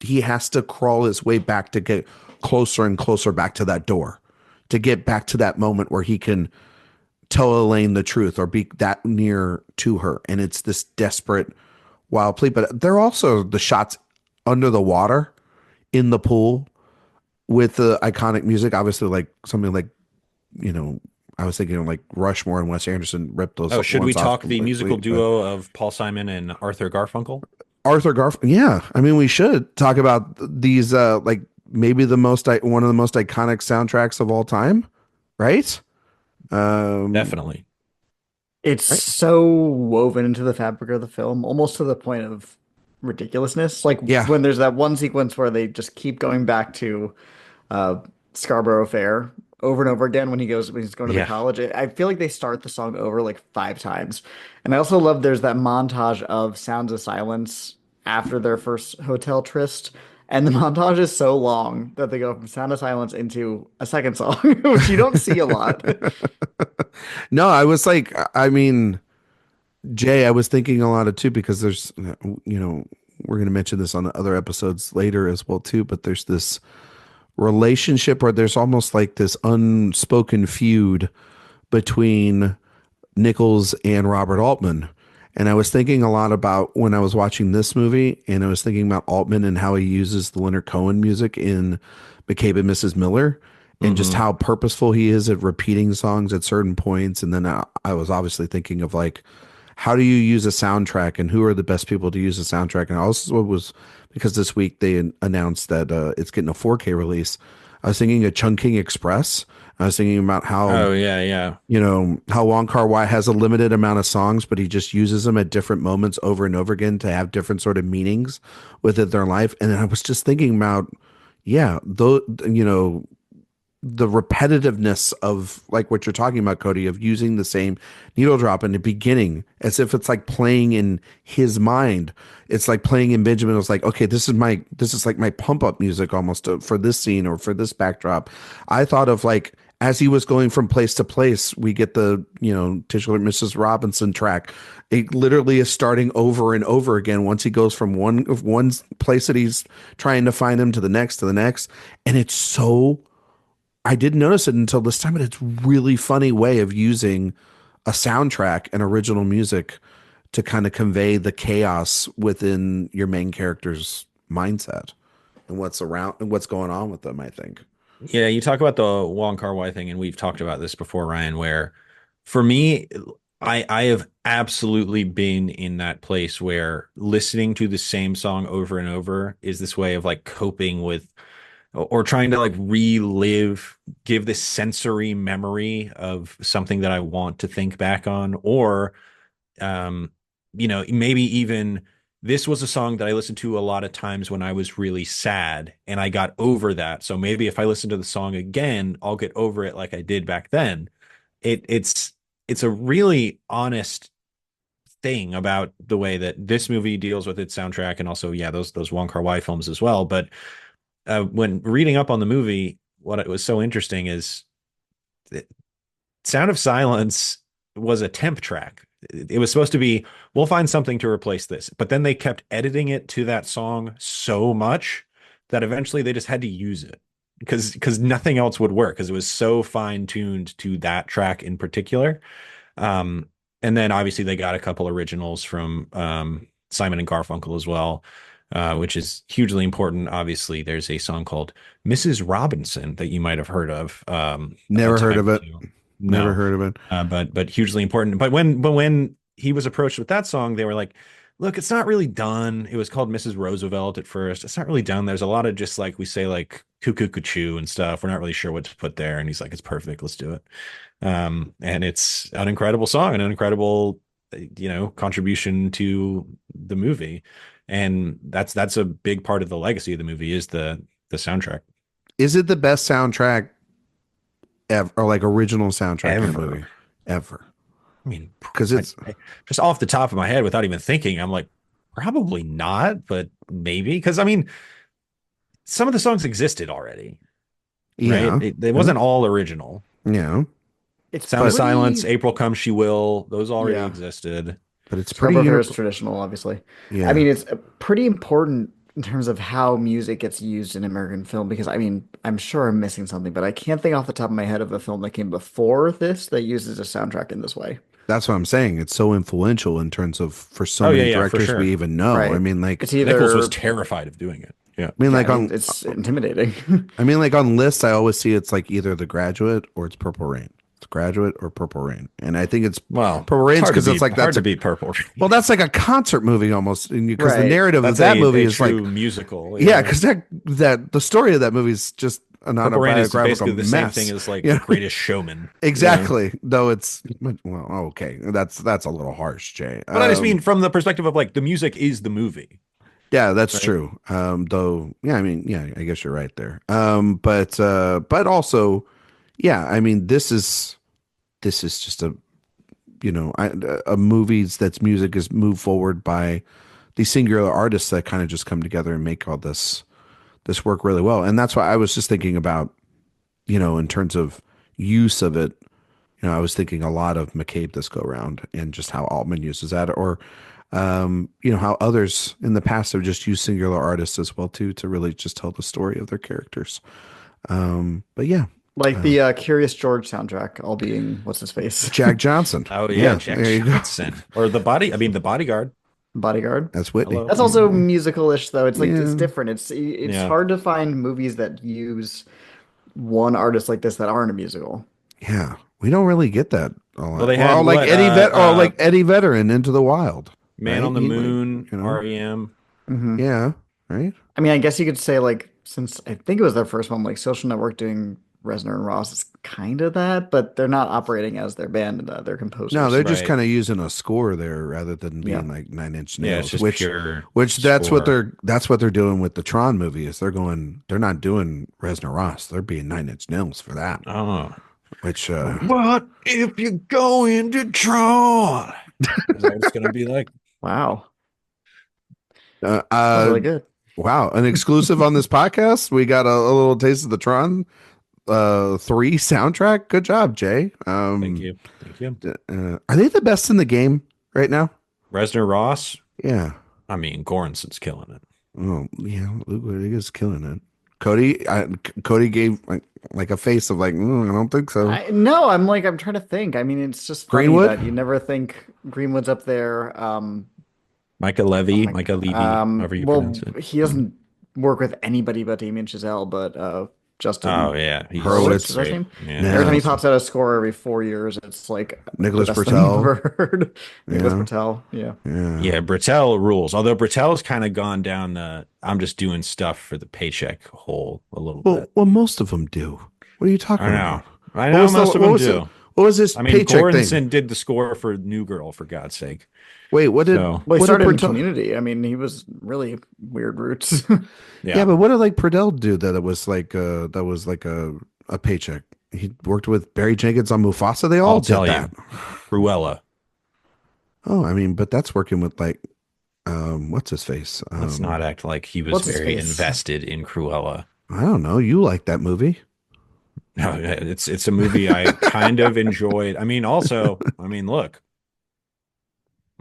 he has to crawl his way back to get closer and closer back to that door, to get back to that moment where he can tell Elaine the truth or be that near to her. And it's this desperate, wild plea. But there are also the shots under the water in the pool with the iconic music, obviously, like something like, you know, I was thinking of like Rushmore and Wes Anderson ripped those Oh, should we ones off talk the musical completely. But duo of Paul Simon and Arthur Garfunkel? Arthur Garfield, yeah, I mean, we should talk about these, like maybe one of the most iconic soundtracks of all time, right? Um, Definitely. It's right? so woven into the fabric of the film, almost to the point of ridiculousness. Like Yeah, when there's that one sequence where they just keep going back to uh, Scarborough Fair over and over again when he's going to the Yeah. college. I feel like they start the song over like 5 times. And I also love there's that montage of Sounds of Silence after their first hotel tryst. And the montage is so long that they go from Sound of Silence into a second song, which you don't see a lot. no, I was like, I mean, Jay, I was thinking a lot of too because there's, we're going to mention this on other episodes later as well too, but there's this relationship where there's almost like this unspoken feud between Nichols and Robert Altman. And I was thinking a lot about when I was watching this movie, and I was thinking about Altman and how he uses the Leonard Cohen music in McCabe and Mrs. Miller, and just Hmm. how purposeful he is at repeating songs at certain points. And then I was obviously thinking of like, how do you use a soundtrack, and who are the best people to use a soundtrack? And I also was, because this week they announced that it's getting a 4K release. I was thinking of Chungking Express. I was thinking about how Oh yeah, yeah. how Wong Kar-wai has a limited amount of songs, but he just uses them at different moments over and over again to have different sort of meanings within their life. And then I was just thinking about, yeah, though, the repetitiveness of like what you're talking about, Cody, of using the same needle drop in the beginning as if it's like playing in his mind. It's like playing in Benjamin. It's like, okay, this is like my pump up music almost for this scene or for this backdrop. I thought of like, as he was going from place to place, we get the, titular Mrs. Robinson track. It literally is starting over and over again once he goes from one place that he's trying to find him to the next, to the next. And it's so, I didn't notice it until this time, but it's really funny way of using a soundtrack and original music to kind of convey the chaos within your main character's mindset and what's around and what's going on with them, I think. Yeah, you talk about the Wong Kar-wai thing, and we've talked about this before, Ryan, where for me, I have absolutely been in that place where listening to the same song over and over is this way of like coping with or trying to like relive, give this sensory memory of something that I want to think back on, or um, maybe even this was a song that I listened to a lot of times when I was really sad and I got over that. So maybe if I listen to the song again, I'll get over it like I did back then. It's a really honest thing about the way that this movie deals with its soundtrack, and also yeah, those Wong Kar-wai films as well. But when reading up on the movie, what it was so interesting is Sound of Silence was a temp track. It was supposed to be, we'll find something to replace this. But then they kept editing it to that song so much that eventually they just had to use it because nothing else would work because it was so fine tuned to that track in particular. Um, and then obviously they got a couple originals from Simon and Garfunkel as well, which is hugely important. Obviously, there's a song called Mrs. Robinson that you might have heard of a Never heard time of or it. two. Never No, heard of it. but hugely important. But when he was approached with that song, they were like, "Look, it's not really done." It was called Mrs. Roosevelt at first. It's not really done. There's a lot of just like we say like cuckoo cuckoo and stuff. We're not really sure what to put there. And he's like, "It's perfect. Let's do it." And it's an incredible song, and an incredible, contribution to the movie. And that's a big part of the legacy of the movie is the soundtrack. Is it the best soundtrack ever, or like original soundtrack in a Ever. movie ever? I mean, Because it's just off the top of my head without even thinking, I'm like, probably not, but maybe. Because I mean, some of the songs existed already, right? yeah, It yeah, wasn't all original. yeah, It's Sound of but Silence, pretty, April Comes She Will, those already yeah. existed. but it's pretty Scarborough Fair is unique. traditional, obviously. I Yeah, mean, it's pretty important in terms of how music gets used in American film because I mean, I'm sure I'm missing something, but I can't think off the top of my head of a film that came before this that uses a soundtrack in this way. that's what I'm saying. It's so influential in terms of for so Oh yeah, many yeah, for directors we sure. even know. Right. It's Nichols was either, terrified of doing it. Yeah. yeah, Like on it's intimidating. on lists, I always see it's like either The Graduate or it's Purple Rain. It's Graduate or Purple Rain, and I think it's Well, Purple it's Rain's hard to because it's beat like hard that's to a beat Purple. well, that's like a concert movie almost, because the Right. narrative of That's that movie a is like true musical. yeah, Yeah. because that the story of that movie is just an Purple Rain is autobiographical basically the same thing mess. as like You The know, Greatest Showman. Yeah. exactly. Though it's well, okay, that's a little harsh, Jay. But I just mean from the perspective of like the music is the movie, Yeah, that's right? true. Though, yeah, I mean, yeah, I guess you're right there. But also, yeah, I mean, this is just a movies that's music is moved forward by these singular artists that kind of just come together and make all this work really well. And that's why I was just thinking about, in terms of use of it. I was thinking a lot of McCabe this go around and just how Altman uses that, or how others in the past have just used singular artists as well too to really just tell the story of their characters. But yeah, Like the Curious George soundtrack, all being what's his face? Jack Johnson. Oh yeah, Yeah, Jack there you go. Johnson or the Bodyguard. Bodyguard. That's Whitney. That's Hello. also musical-ish though. It's like it's Yeah, different. It's Yeah. hard to find movies that use one artist like this that aren't a musical. yeah. We don't really get that a Well, lot. they had Well, like what Eddie Vedder in Into the Wild, Man right? on the He like, Moon, REM. Hmm. yeah, right. I mean, I guess you could say like since I think it was their first one, like Social Network doing Reznor and Ross is kind of that, but they're not operating as their band. They're No, composers. they're just Right. kind of using a score there rather than Yeah. being like Nine Inch Yeah, it's Nails, just pure which score. that's what they're doing with the Tron movie is they're not doing Reznor Ross, they're being Nine Inch Nails for that. Oh. Which What if you go into Tron? Is that what it's gonna be like? Wow, uh, that was uh really good. wow, an exclusive on this podcast. We got a little taste of the Tron 3 soundtrack. Good job, Jay. Thank you. Thank you. Are they the best in the game right now? Resner Ross. Yeah. I mean, Gorenson's killing it. Oh, yeah. Luke is killing it. Cody gave like a face of like, I don't think so. I no, I'm trying to think. I mean, it's just funny Greenwood? that you never think Greenwood's up there. Oh Micah Levy, however you pronounce well, it. he doesn't work with anybody but Damien Chazelle, but Oh Justin yeah, he's Horowitz, is that his Hurwitz. great. name? Yeah, Every he's time Yeah. he awesome. pops out a score every 4 years, it's like the Nicholas best thing you've Britell. ever heard. Nicholas Yeah. Britell, yeah. Yeah. Yeah, Britell rules. Although Britell's kind of gone down the I'm just doing stuff for the paycheck hole a little Well, bit. well, most of them do. What are you I talking know. about? I What know was the most of what them was it? do. What was this I mean, paycheck thing? Goranson did the score for New Girl, for God's sake. Wait, So, Well, he what did started in Britell? Community. I mean, he was really weird roots. Yeah, yeah, but what did like Purdell do that it was like a paycheck? He worked with Barry Jenkins on Mufasa. They all I'll did tell that. you. Cruella. Oh, I mean, but that's working with like what's his face? Let's not act like he was What's his very face? invested in Cruella. I don't know. You like that movie? No, it's a movie I kind of enjoyed. I mean, also, I mean, look,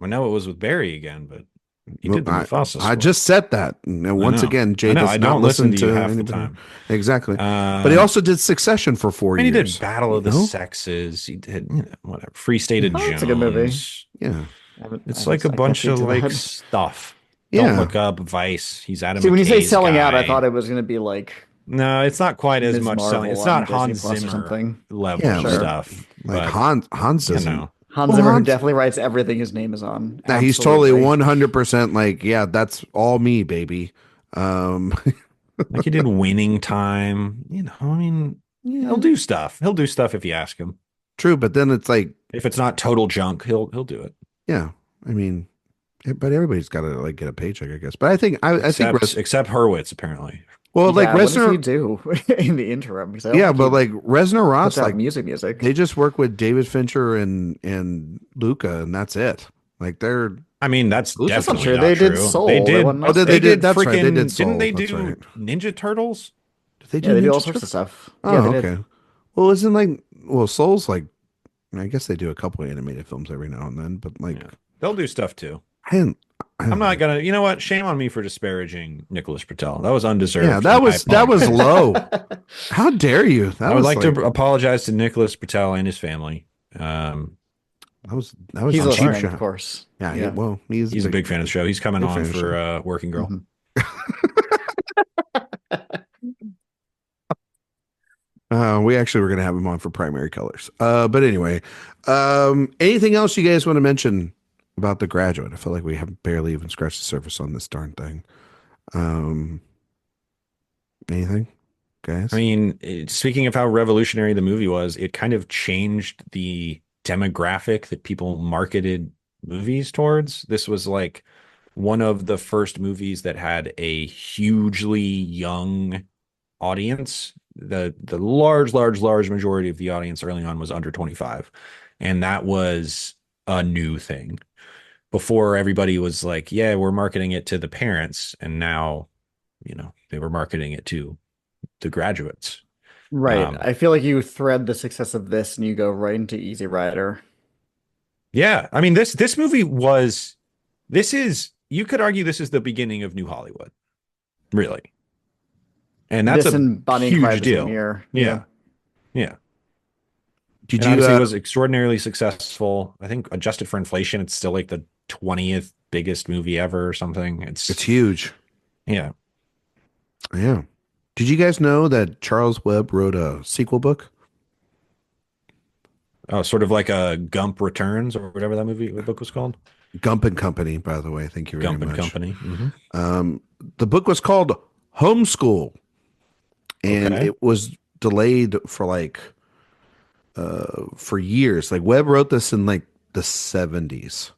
I know it was with Barry again, but he Well, did the Mufasa I score. just said that. And I once know. again, I Jay know. I does not don't listen listen to you to half the anybody. time. Exactly. But he Um, also did Succession for four I mean, he did years. Battle You of the know? Sexes. He did, whatever. Free State of Oh, that's a good movie. Jones. Yeah. It's like a I can't bunch speak of to like that. stuff. Don't Yeah. Look Up, Vice. He's Adam See, when you say McKay's selling out, I thought guy. it was going to be like No, it's not quite as Ms. much selling. Marvel It's on not Disney Hans Plus or Zimmer something. Yeah, level like Sure. stuff, like but Hans you doesn't. know. Hans Well, Zimmer, who Hans, definitely writes everything his name is on. now he's totally Absolutely. 100% like, yeah, that's all me, baby. Um, Like he did Winning Time. I mean, he'll yeah, do stuff. He'll do stuff if you ask him. true. But then it's like, If it's not total junk, he'll do it. yeah, I mean, but everybody's got to like get a paycheck, I guess. But I think Except Hurwitz, apparently. well, like Yeah, what does he Reznor, do in the interim? Because I don't yeah, think but he like Reznor puts Ross, out like music. they just work with David Fincher and Luca, and that's it. Like they're I mean, that's That's not definitely true. not They did true. They Soul. That did wasn't oh, nice they they thing. did. did That's right. They did freaking didn't Soul. they That's do right. Ninja Turtles? Did they Yeah, do they do all Ninja sorts of Turtles? stuff. Yeah, Oh, they did. okay. Well, isn't like Soul's like I guess they do a couple of animated films every now and then, but like Yeah. They'll do stuff too. I didn't. I I'm don't not know. gonna, you know what? Shame on me for disparaging Nicholas Patel. That was Yeah, undeserved, and I that was apologize. low. How dare you? I would like to apologize to Nicholas Patel and his family. Um, that was He's I'm cheap listening, sorry. of shot. course. Yeah, Yeah. well, he's a He's a big fan of the show. He's coming big on fan of the for show. Working Girl. Mhm. We actually were gonna have him on for Primary Colors. But anyway, anything else you guys want to mention about The Graduate? I feel like we have barely even scratched the surface on this darn thing. Um, anything, I guys? mean, speaking of how revolutionary the movie was, it kind of changed the demographic that people marketed movies towards. This was like one of the first movies that had a hugely young audience. The large majority of the audience early on was under 25. And that was a new thing. Before everybody was like, yeah, we're marketing it to the parents. And now, they were marketing it to the graduates. Right. Um, I feel like you thread the success of this and you go right into Easy Rider. yeah, I mean this movie was this is you could argue this is the beginning of New Hollywood, really. And that's This a and Bonnie and Clyde huge the same deal. year. Yeah. Yeah. Yeah. Did And you? obviously it was extraordinarily successful. I think adjusted for inflation, it's still like the 20th biggest movie ever or something. It's huge. Yeah. Yeah. Did you guys know that Charles Webb wrote a sequel book? Oh, sort of like a Gump Returns or whatever the book was called. Gump and Company, by the way. Thank you very Gump and much. Company. Hmm. The book was called Homeschool, and Okay. it was delayed for for years. Like Webb wrote this in like the 70s.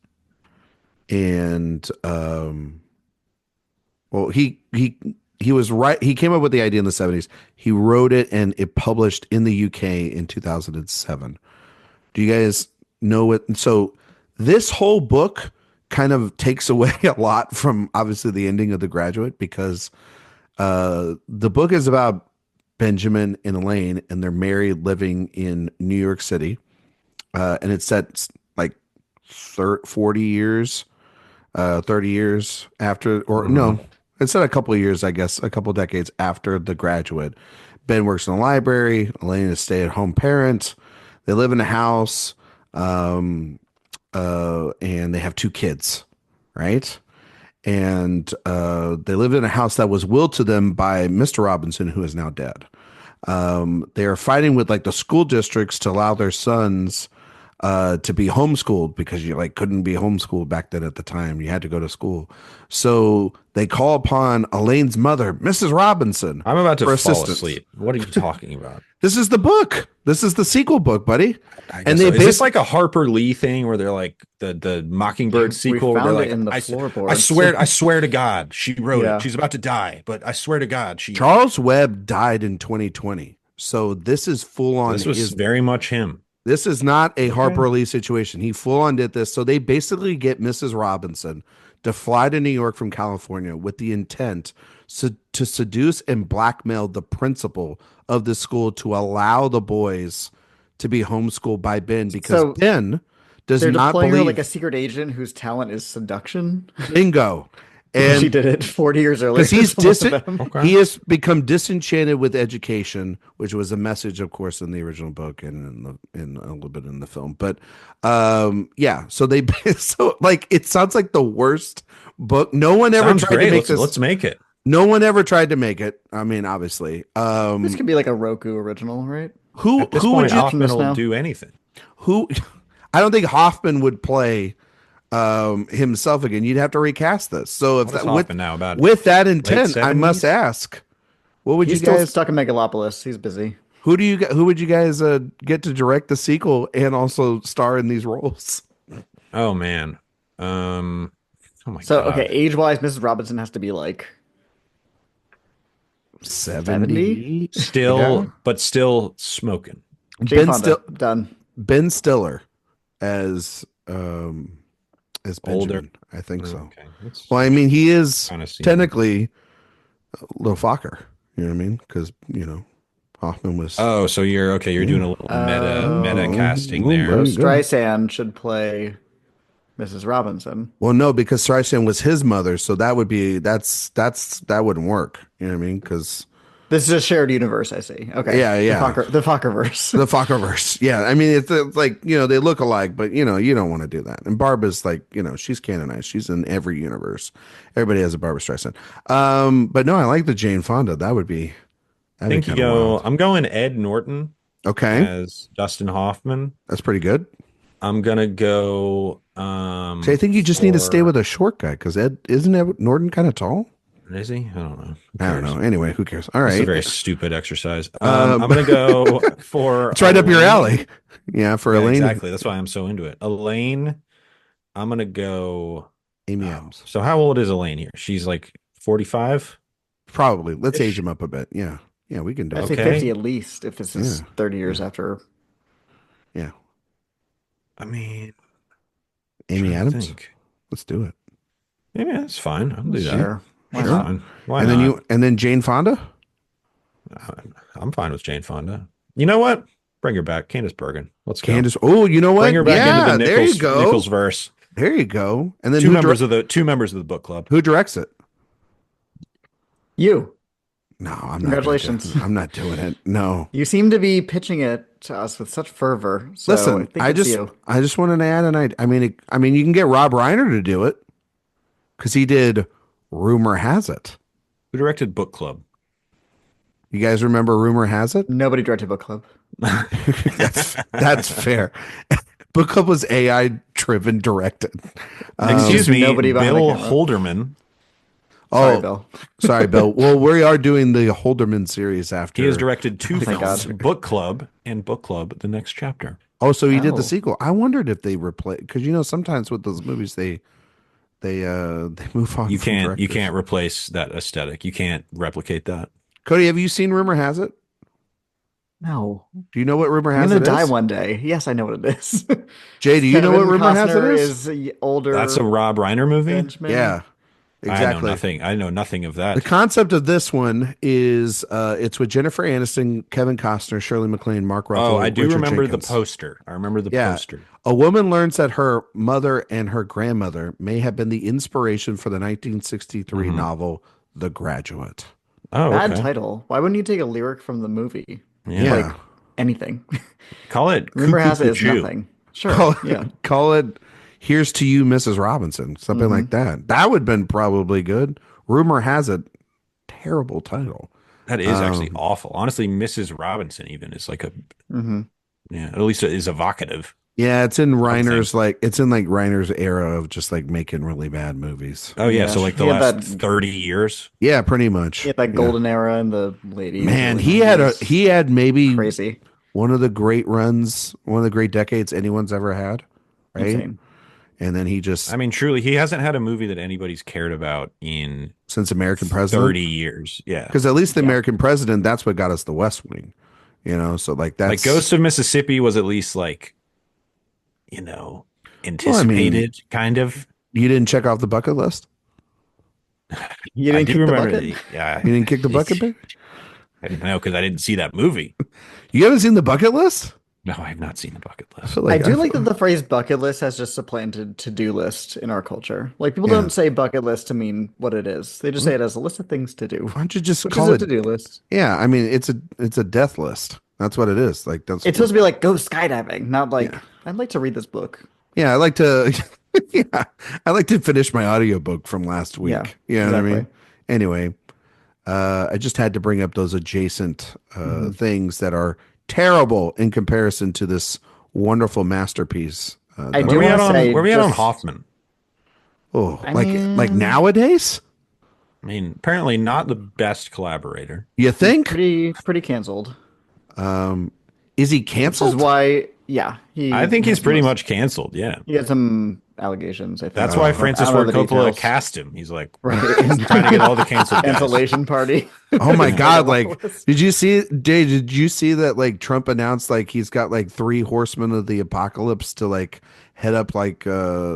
And well, he was right. He came up with the idea in the 70s. He wrote it and it published in the UK in 2007. Do you guys know it? So this whole book kind of takes away a lot from obviously the ending of The Graduate because the book is about Benjamin and Elaine and they're married living in New York City. And it's set like 40 years 30 years after, or Hmm. no, it's said a couple of years, I guess, a couple of decades after The Graduate. Ben works in the library. Elaine is a stay-at-home parent. They live in a house, and they have two kids, right? And they lived in a house that was willed to them by Mr. Robinson, who is now dead. They are fighting with like the school districts to allow their sons to be homeschooled because you like couldn't be homeschooled back then at the time. You had to go to school. So they call upon Elaine's mother, Mrs. Robinson, I'm about to for fall assistance. asleep. What are you talking about? This is the book. This is the sequel book, buddy. I And guess they so. Is this basically like a Harper Lee thing where they're like the Mockingbird We sequel where they're found it like, in the I floorboards. swear to God, she wrote it. Yeah. She's about to die, but I swear to God, she. Charles Webb died in 2020. So this is full on This was his. very much him. This is not a Okay. Harper Lee situation. He full on did this. So they basically get Mrs. Robinson to fly to New York from California with the intent to seduce and blackmail the principal of the school to allow the boys to be homeschooled by Ben because So Ben does they're not deploying her like a believe secret agent whose talent is seduction. bingo. Because she And did it 40 years earlier. because he's than most of them. Okay. he has become disenchanted with education, which was a message, of course, in the original book and in a little bit in the film. But yeah, so they so like it sounds like the worst book. No one ever Sounds tried great. to make Let's this. let's make it. No one ever tried to make it. I mean, obviously. This could be like a Roku original, right? Who At this who point, would you Hoffman will now? do anything. who? I don't think Hoffman would play himself again. You'd have to recast this. So if What is that with Hoffman now about? with that intent, I 70s? must ask, what would He's you still guys? stuck in Megalopolis. He's busy. Who would you guys get to direct the sequel and also star in these roles? Oh man. Oh my So, God. okay, age-wise, Mrs. Robinson has to be like 70? Still, Yeah. but still smoking. Jane Ben Fonda. Still Done. Ben Stiller as Older. Benjamin. I think so. Okay. That's Well, I mean, he is kind of seen. technically a little Fokker. You know what I mean? Because Hoffman was. Oh, so you're okay. You're doing a little meta Oh. casting There there. you So go. Streisand should play Mrs. Robinson. Well, no, because Streisand was his mother, so that would be that wouldn't work. You know what I mean? Because This is a shared universe, I see. Okay. Yeah, yeah. The Fokkerverse. the Fokkerverse. Yeah, I mean it's like they look alike, but you don't want to do that. And Barbara's like she's canonized. She's in every universe. Everybody has a Barbara Streisand. But no, I like the Jane Fonda. That would be. I That'd think be you kinda go. wild. I'm going Ed Norton Okay, as Dustin Hoffman. that's pretty good. I'm gonna go. So I think you just need to stay with a short guy because isn't Ed Norton kind of tall? Is he? I don't know. Who I don't cares? know. Anyway, who cares? All It's a right, very stupid exercise. I'm gonna go for. it's right up your Elaine. alley. Yeah, for Yeah, Elaine, exactly. That's why I'm so into it. Elaine. I'm gonna go. Amy Oh, Adams. so how old is Elaine here? She's like 45. Probably. Let's Ish. age him up a bit. Yeah, yeah, we can do I'd it. say Okay. 50 at least if this is Yeah. 30 years after. Yeah, I mean, Amy trying to Adams. think. Let's do it. Yeah, that's fine. I'll do that. Sure. Why That's not? fine. Why and not? then Jane Fonda. I'm fine with Jane Fonda. You know what? Bring her back, Candace Bergen. Let's go. Candace. Oh, you know what? Bring her back Yeah, into the there Nichols, you go. Nichols verse. There you go. And then Two members of the book club. who directs it? You. No, I'm not. gonna do Congratulations. it. I'm not doing it. No. You seem to be pitching it to us with such fervor. So Listen, I think it's you. I just wanted to add an idea. I mean, you can get Rob Reiner to do it because he did Rumor Has It. Who directed Book Club? You guys remember Rumor Has It? Nobody directed book club. That's fair. Book Club was AI driven directed. Excuse me, nobody behind the Bill camera. Holderman. Sorry, Oh, Bill. sorry, Bill. Well, we are doing the Holderman series after. He has directed two thank films, God. Book Club and Book Club: The Next Chapter. Oh, so he did Oh. the sequel. I wondered if they replace because sometimes with those movies they move on. You from can't directors. replace that aesthetic. You can't replicate that. Cody, have you seen Rumor Has It? No. Do you know what Rumor I'm Has going It to die is? one day. Yes, I know what it is. Jay, do you know what Kevin Rumor Has It Costner is? older. That's a Rob Reiner movie. Benjamin. Yeah, exactly. I know nothing of that. The concept of this one is it's with Jennifer Aniston, Kevin Costner, Shirley MacLaine, Mark Ruffalo. Oh, I do Richard remember Jenkins. the poster. I remember the Yeah. poster. A woman learns that her mother and her grandmother may have been the inspiration for the 1963 Mhm. novel The Graduate. Oh, Bad okay. title. Why wouldn't you take a lyric from the movie? Yeah. Like anything. Call it Rumor Cuckoo has it is Cuckoo. nothing. Sure. Call, Yeah. call it Here's to You, Mrs. Robinson. Something like that. That would have been probably good. Rumor Has It, terrible title. That is actually Um, awful. Honestly, Mrs. Robinson even is like a Hmm. yeah, at least it is evocative, yeah, I would think. It's in like Reiner's era of just like making really bad movies. Oh yeah, Yeah, so like the he had last that 30 years. Yeah, pretty much. Yeah. golden era in the late 80s, Man, early 90s. he had maybe Crazy, one of the great runs, one of the great decades anyone's ever had, right? insane. And then he I just mean, truly, he hasn't had a movie that anybody's cared about in since American President, 30 years. Yeah. because at least the Yeah. American President, that's what got us the West Wing, So like Like that's Ghost of Mississippi was at least like, well, I mean, anticipated kind of. you didn't check off the bucket list. You I didn't do kick the remember, bucket? yeah. You didn't kick the bucket, baby. I didn't know because I didn't see that movie. You haven't seen the bucket list? No, I have not seen the bucket I list. feel I like do like that the phrase bucket list has just supplanted to-do list in our culture. Like people yeah. don't say bucket list to mean what it is. They just say it as a list of things to do, Why don't you just which is call a it? to-do list. Yeah, I mean it's a death list. That's what it is. Like that's It's supposed to be like go skydiving, not yeah. like I'd like to read this book. Yeah, I like to yeah, I like to finish my audiobook from last Yeah, week. You know what I exactly. mean? Anyway, I just had to bring up those adjacent Hmm. things that are terrible in comparison to this wonderful masterpiece I that do want to Where say we at on just, Hoffman? oh, I like mean, nowadays? I mean, apparently not the best collaborator. You he's think? pretty canceled, Um, is he which is canceled? why, yeah, I he think he's has the pretty most. much canceled. Yeah. He had some allegations, I That's think. why Oh, I Francis don't know Ford the Coppola details. cast him. He's like, Right. he's trying to get all the canceled guys. Cancellation party. oh my Just take him God! off the Like, list. did you see? Did you see that? Like, Trump announced like he's got like three horsemen of the apocalypse to like head up like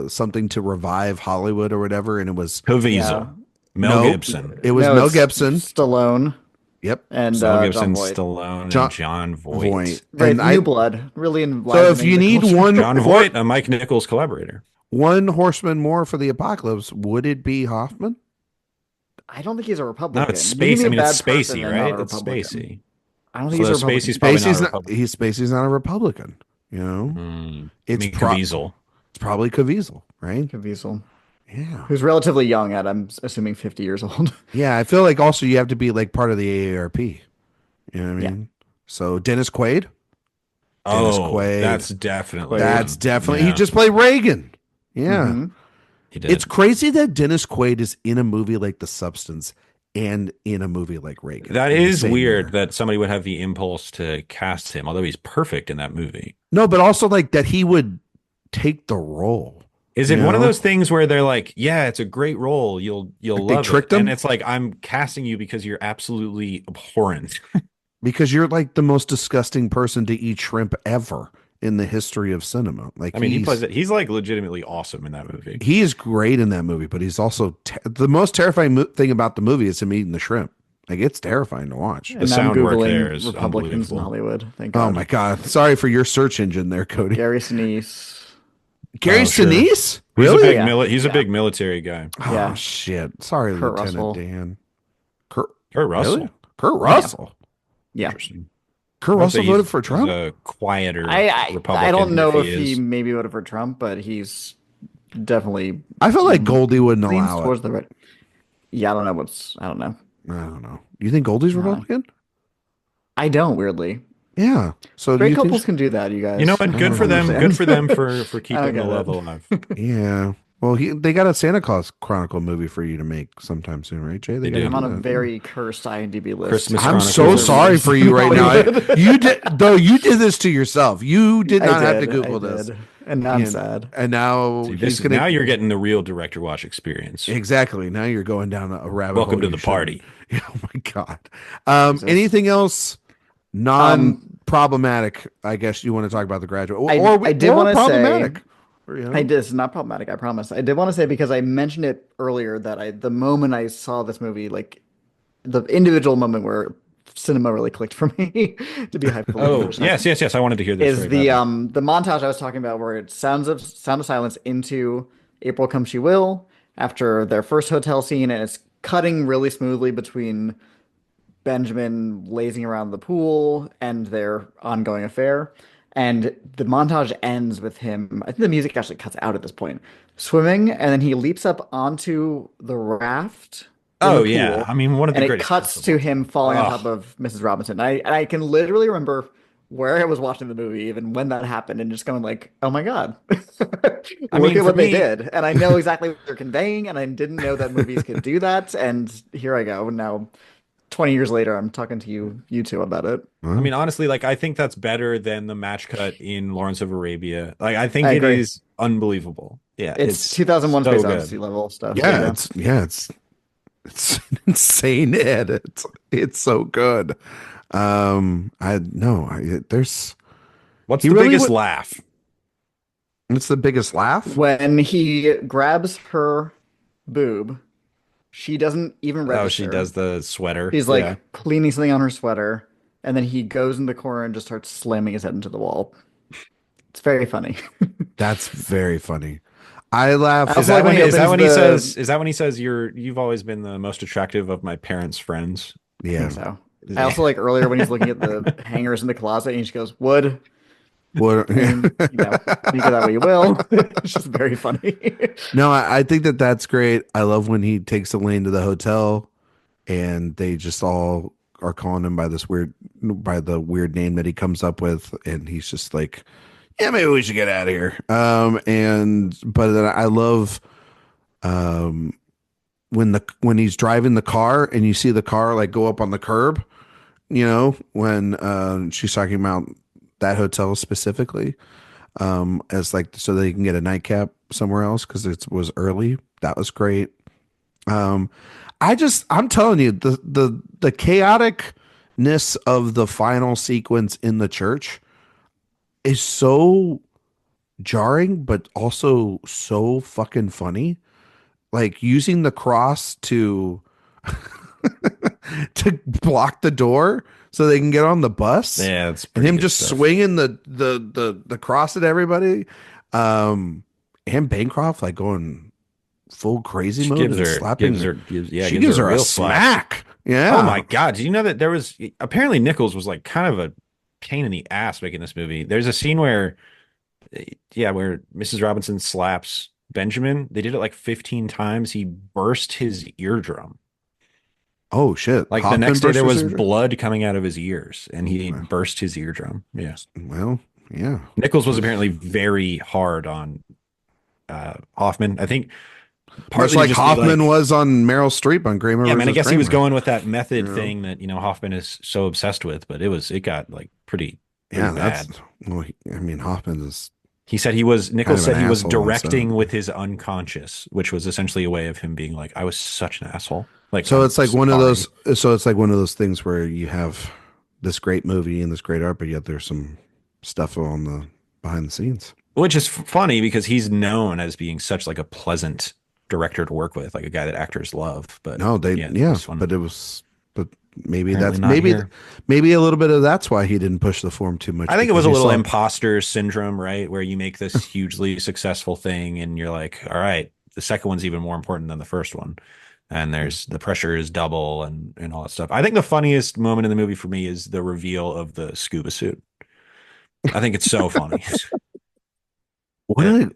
something to revive Hollywood or whatever, and it was Yeah. Caviezel, Mel no, Gibson, it was No, Mel it's Gibson. Stallone Yep, and Mel John Gibson, Voight. Stallone, and John John Voight, Voight. and Right, I. new blood, really So if enlivening you the need culture. one John Voight, a Mike Nichols collaborator. one horseman more for the apocalypse, would it be Hoffman? I don't think he's a No, it's Republican. You can space. be I a mean, it's bad person Spacey, and not right? a It's Republican. Spacey. I don't think So he's a Spacey's Republican. probably not a Republican. Spacey's not a Republican. You know, I it's mean, pro Caviezel. it's probably Caviezel, right? Caviezel, Yeah. who's relatively young at, I'm assuming 50 years old. Yeah, I feel like also you have to be like part of the AARP. You know what I Yeah. mean? So Dennis Quaid, Dennis Oh, Quaid, that's definitely Quaid. that's one. definitely he Yeah, just played Reagan. Yeah. Hmm. he It's did. crazy that Dennis Quaid is in a movie like The Substance and in a movie like Reagan That in the is same weird year. that somebody would have the impulse to cast him, although he's perfect in that movie. No, but also like that he would take the role, Is you it one of know? those things where they're like, "Yeah, it's a great role. You'll Like they love it," tricked and him it's like, "I'm casting you because you're absolutely abhorrent." because you're like the most disgusting person to eat shrimp ever in the history of cinema. Like I mean, he plays it. He's like legitimately awesome in that movie. he is great in that movie, but he's also the most terrifying thing about the movie is him eating the shrimp. Like it's terrifying to watch. The And now I'm sound work there Googling is Republicans in unbelievable. Hollywood. Thank Oh God. my God. Sorry for your search engine there, Cody. Gary Sinise. Gary Oh, sure. Sinise? He's a Oh, Really? big yeah. he's a Yeah. big military guy. Oh Yeah. shit. Sorry, Kurt Lieutenant Russell. Dan. Kurt Kurt really? Russell. Kurt Yeah. Russell. Yeah. Interesting. Kurt I would Russell say voted for he's Trump? a quieter I don't Republican if know he if he is. maybe voted for Trump, but he's definitely I feel like Goldie wouldn't leans allow it. towards the right. Yeah, I don't know. I don't know. You think Goldie's Uh, Republican? I don't, weirdly. Yeah. So do Great you think couples can do that, you You know guys. what? I Good don't for them. Good understand. for them for I don't keeping the get love it. alive. yeah. Well, they got a Santa Claus Chronicle movie for you to make sometime soon, right, Jay? They Got to do. I'm do on a that. very cursed IMDb list. Christmas I'm Chronicles so are sorry released. for you right now. Hollywood. You did though. You did this to yourself. You did not have to I Google this. did. And now I'm And sad. and now See, he's this gonna now you're getting the real director watch experience. exactly. Now you're going down a rabbit Welcome hole to you the shouldn't. party. Oh my God. Jesus. Anything else Um, non-problematic? I guess you want to talk about The Graduate, I did or want to say problematic. Or, you know? this is not problematic, I promise. I did want to say because I mentioned it earlier that the moment I saw this movie, like the individual moment where cinema really clicked for me, to be hyperbolically Oh, precise, yes. I wanted to hear this is very badly. the montage I was talking about where it Sound of Silence into April Come She Will after their first hotel scene, and it's cutting really smoothly between Benjamin lazing around the pool and their ongoing affair. And the montage ends with him. I think the music actually cuts out at this point, swimming, and then he leaps up onto the raft. in the Oh yeah, pool, I mean one of the and it greatest cuts scenes of to all him time. falling on top Oh, of Mrs. Robinson. I can literally remember where I was watching the movie, even when that happened, and just going like, "Oh my God, I look mean at for what they me, did!" And I know exactly what they're conveying, and I didn't know that movies could do that. And here I go. Now, 20 years later, I'm talking to you two about it. I Well, mean honestly, like I think that's better than the match cut in Lawrence of Arabia. Like I think I it agree. is unbelievable. Yeah, It's it's 2001 so Space Odyssey good. level stuff. yeah, Yeah. it's an insane edit. It's so good. I no, there's What's he the really biggest would. laugh? It's the biggest laugh. When he grabs her boob, she doesn't even Oh, she register. does the sweater. He's Yeah. like cleaning something on her sweater, and then he goes in the corner and just starts slamming his head into the wall. It's very funny. That's very funny. I I laugh. Is also that like when when he is that opens when he the. says is that when he says you've always been the most attractive of my parents' friends? I think Yeah. so. I Yeah. also like earlier when he's looking at the hangers in the closet and he just goes, "Wood." What? I Yeah. mean, you go that way you will. It's just very funny. No, I think that that's great. I love when he takes Elaine to the hotel and they just all are calling him by the weird name that he comes up with, and he's just like, yeah, maybe we should get out of here. But then I love when he's driving the car and you see the car like go up on the curb. When she's talking about that hotel specifically, as like so they can get a nightcap somewhere else because it was early. That was great. Um, I'm telling you, the chaoticness of the final sequence in the church is so jarring, but also so fucking funny. Like using the cross to block the door so they can get on the bus, Yeah, it's and pretty him good just stuff. swinging the cross at everybody. And Bancroft like going full crazy She mode and slapping her. She gives her gives a her a real slap. smack. Oh Yeah. my God. Did you know that there was apparently Nichols was like kind of a pain in the ass making this movie? There's a scene where where Mrs. Robinson slaps Benjamin. They did it like 15 times. He burst his eardrum. Oh shit. Like the Hoffman next day, there versus was Surgery. blood coming out of his ears, and he Well, burst his eardrum. Yeah, well, yeah. Nichols was apparently very hard on Hoffman. I think Much partly to like just be Hoffman like, was on Meryl Streep on Kramer yeah, man. I versus guess he was Kramer. going with that You method know? thing that Hoffman is so obsessed with, but it got like pretty Yeah, that's bad. well. I mean, Hoffman is He said kind Nichols of an said he was asshole and stuff. directing with his unconscious, which was essentially a way of him being like, I was such an asshole. Like, So I'm it's like one of those. sorry. So it's like one of those things where you have this great movie and this great art, but yet there's some stuff on the behind the scenes. Which is funny because he's known as being such like a pleasant director to work with, like a guy that actors love. But No, yeah, yeah, this one but it was, but maybe apparently that's not here. maybe a little bit of that's why he didn't push the form too I much think it because was a he little saw. imposter syndrome, right? Where you make this hugely successful thing and you're like, all right, the second one's even more important than the first one. And there's the pressure is double and all that stuff. I think the funniest moment in the movie for me is the reveal of the scuba suit. I think it's so funny. What Yeah.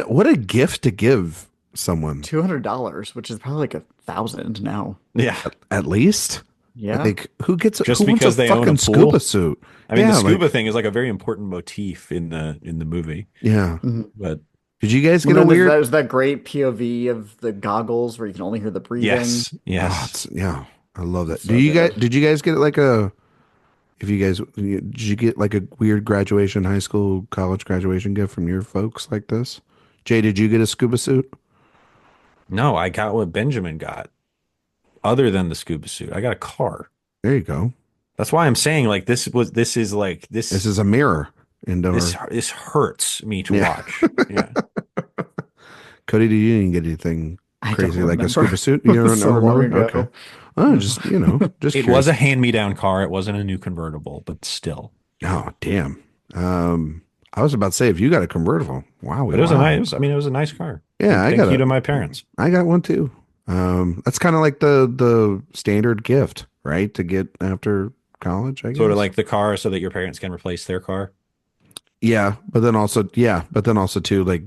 a what a gift to give someone. $200, which is probably like 1,000 now. Yeah. At least, Yeah. like, who Just wants a because they own a fucking scuba pool. suit? I mean, the Yeah, scuba like, thing is like a very important motif in the movie. yeah. Mhm. But Did you guys Well, get a then weird? there's that great POV of the goggles where you can only hear the breathing. yes, Oh, yes. it's yeah. I love It's that. Do so you guys? good. Did you guys get like a? If you guys did you get like a weird graduation, high school, college graduation gift from your folks like this? Jay, did you get a scuba suit? No, I got what Benjamin got. Other than the scuba suit, I got a car. There you go. That's why I'm saying like This is a mirror into our. this hurts me to Yeah. watch. Yeah. Cody, did you didn't get anything I don't crazy like a scuba remember. suit? It You was don't so long remember? Okay. ago. Oh, No. just just It was curious. a hand-me-down car. It wasn't a new convertible, but still. Oh, damn. I was about to say if you got a convertible, wow, But it was a wow. nice, I mean, it was a nice car. Yeah, Thank you to my parents. I got one too. That's kind of like the standard gift, right? To get after college, I Sort of guess. like the car so that your parents can replace their car. Yeah, but then also too, like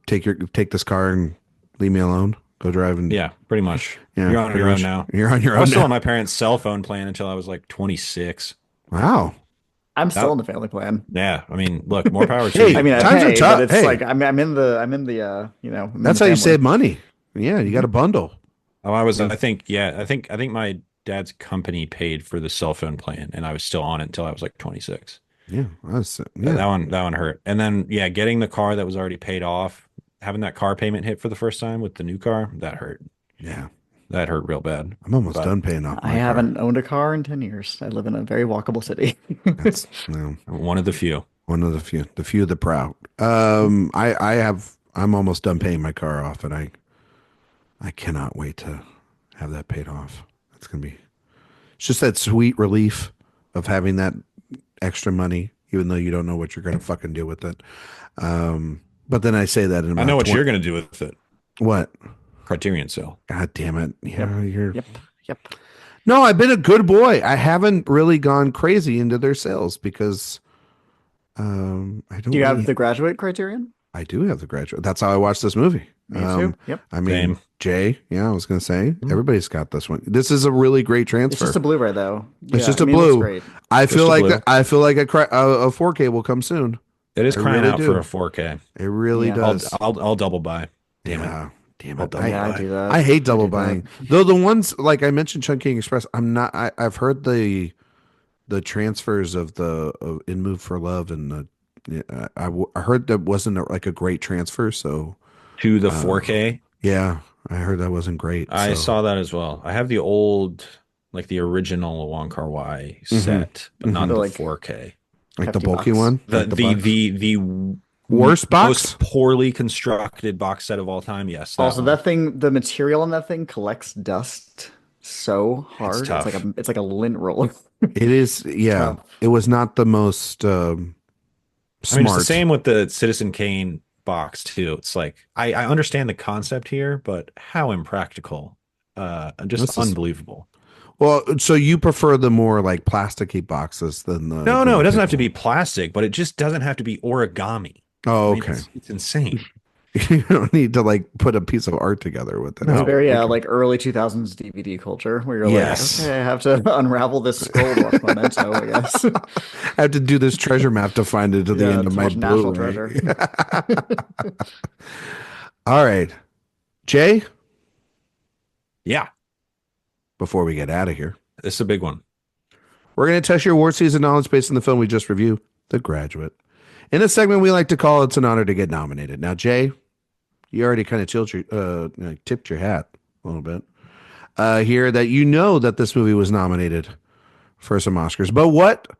take this car and leave me alone. Go drive and Yeah, pretty much. yeah, You're on pretty your own much. now. You're on your I was own still now. on my parents' cell phone plan until I was like 26. Wow. I'm still That, in the family plan. yeah, I mean, look, more power to I Hey, you, mean, I but times are pay, but tough. it's like Hey, I'm in that's the how you family. save money. Yeah, you got Hmm. a bundle. oh, I was, Yeah. I think, yeah, I think my dad's company paid for the cell phone plan, and I was still on it until I was like 26. Yeah. That, Yeah. that one hurt. And then, yeah, getting the car that was already paid off, having that car payment hit for the first time with the new car, that hurt. Yeah. That hurt real bad. I'm almost But done paying off I my car. haven't owned a car in 10 years. I live in a very walkable city. That's no, one of the few. one of the few, the proud. I'm almost done paying my car off, and I cannot wait to have that paid off. It's gonna be, it's just that sweet relief of having that extra money, even though you don't know what you're gonna fucking do with it. But then I say that in I know about what 20, you're gonna do with it. what? Criterion sale. God damn it. Yep. Yeah, you're Yep. Yep. no, I've been a good boy. I haven't really gone crazy into their sales because I Do don't you have really the graduate criterion? I do have the graduate. That's how I watched this movie. Me too. Yep. I mean, Same. Jay, yeah, I was gonna say Hmm. everybody's got this one. This is a really great It's just transfer. a Blu-ray though. It's Yeah, just I a mean it looks blue. great. I feel Just a like blue. a 4K will come soon. It is I crying really out for do. a 4K. It really Yeah. does. I'll double buy. Damn it. Yeah. Damn I'll it. double Yeah, I buy. do that. I hate I double do that. buying. Though the ones like I mentioned Chungking Express, I'm not I've heard the transfers of the in Move for Love and the yeah, I heard that wasn't like a great transfer, so To the uh 4K. yeah, I heard that wasn't great. I So saw that as well. I have the old, like the original Wong Kar-wai hmm set, but hmm not The the like 4K. like the hefty bulky box. one, The like the the box. the the Worst box? most poorly constructed box set of all time. Yes, that Also, one. that thing, the material on that thing collects dust so It's hard. tough. It's like a lint roll. It is, It's yeah. tough. It was not the most I mean, it's the smart. same with the Citizen Kane box too. It's like I understand the concept here, but how impractical. Just This is unbelievable. well, so you prefer the more like plasticky boxes No, than no, the it doesn't have to pickle. be plastic, but it just doesn't have to be origami. Oh, I mean, okay. it's insane. You don't need to like put a piece of art together with it. It's No. Oh, very okay. like early 2000s DVD culture where you're like, Yes. okay, I have to unravel this scroll to watch Memento, I guess. I have to do this treasure map to find it to the Yeah, end of to my watch National Blu-ray. Treasure. All right. Jay, Yeah, before we get out of here, this is a big one. we're going to test your award season knowledge based on the film we just reviewed, The Graduate. In a segment we like to call It's an Honor to Get Nominated. Now, Jay, you already kind of tipped your hat a little bit here that you know that this movie was nominated for some Oscars. But what and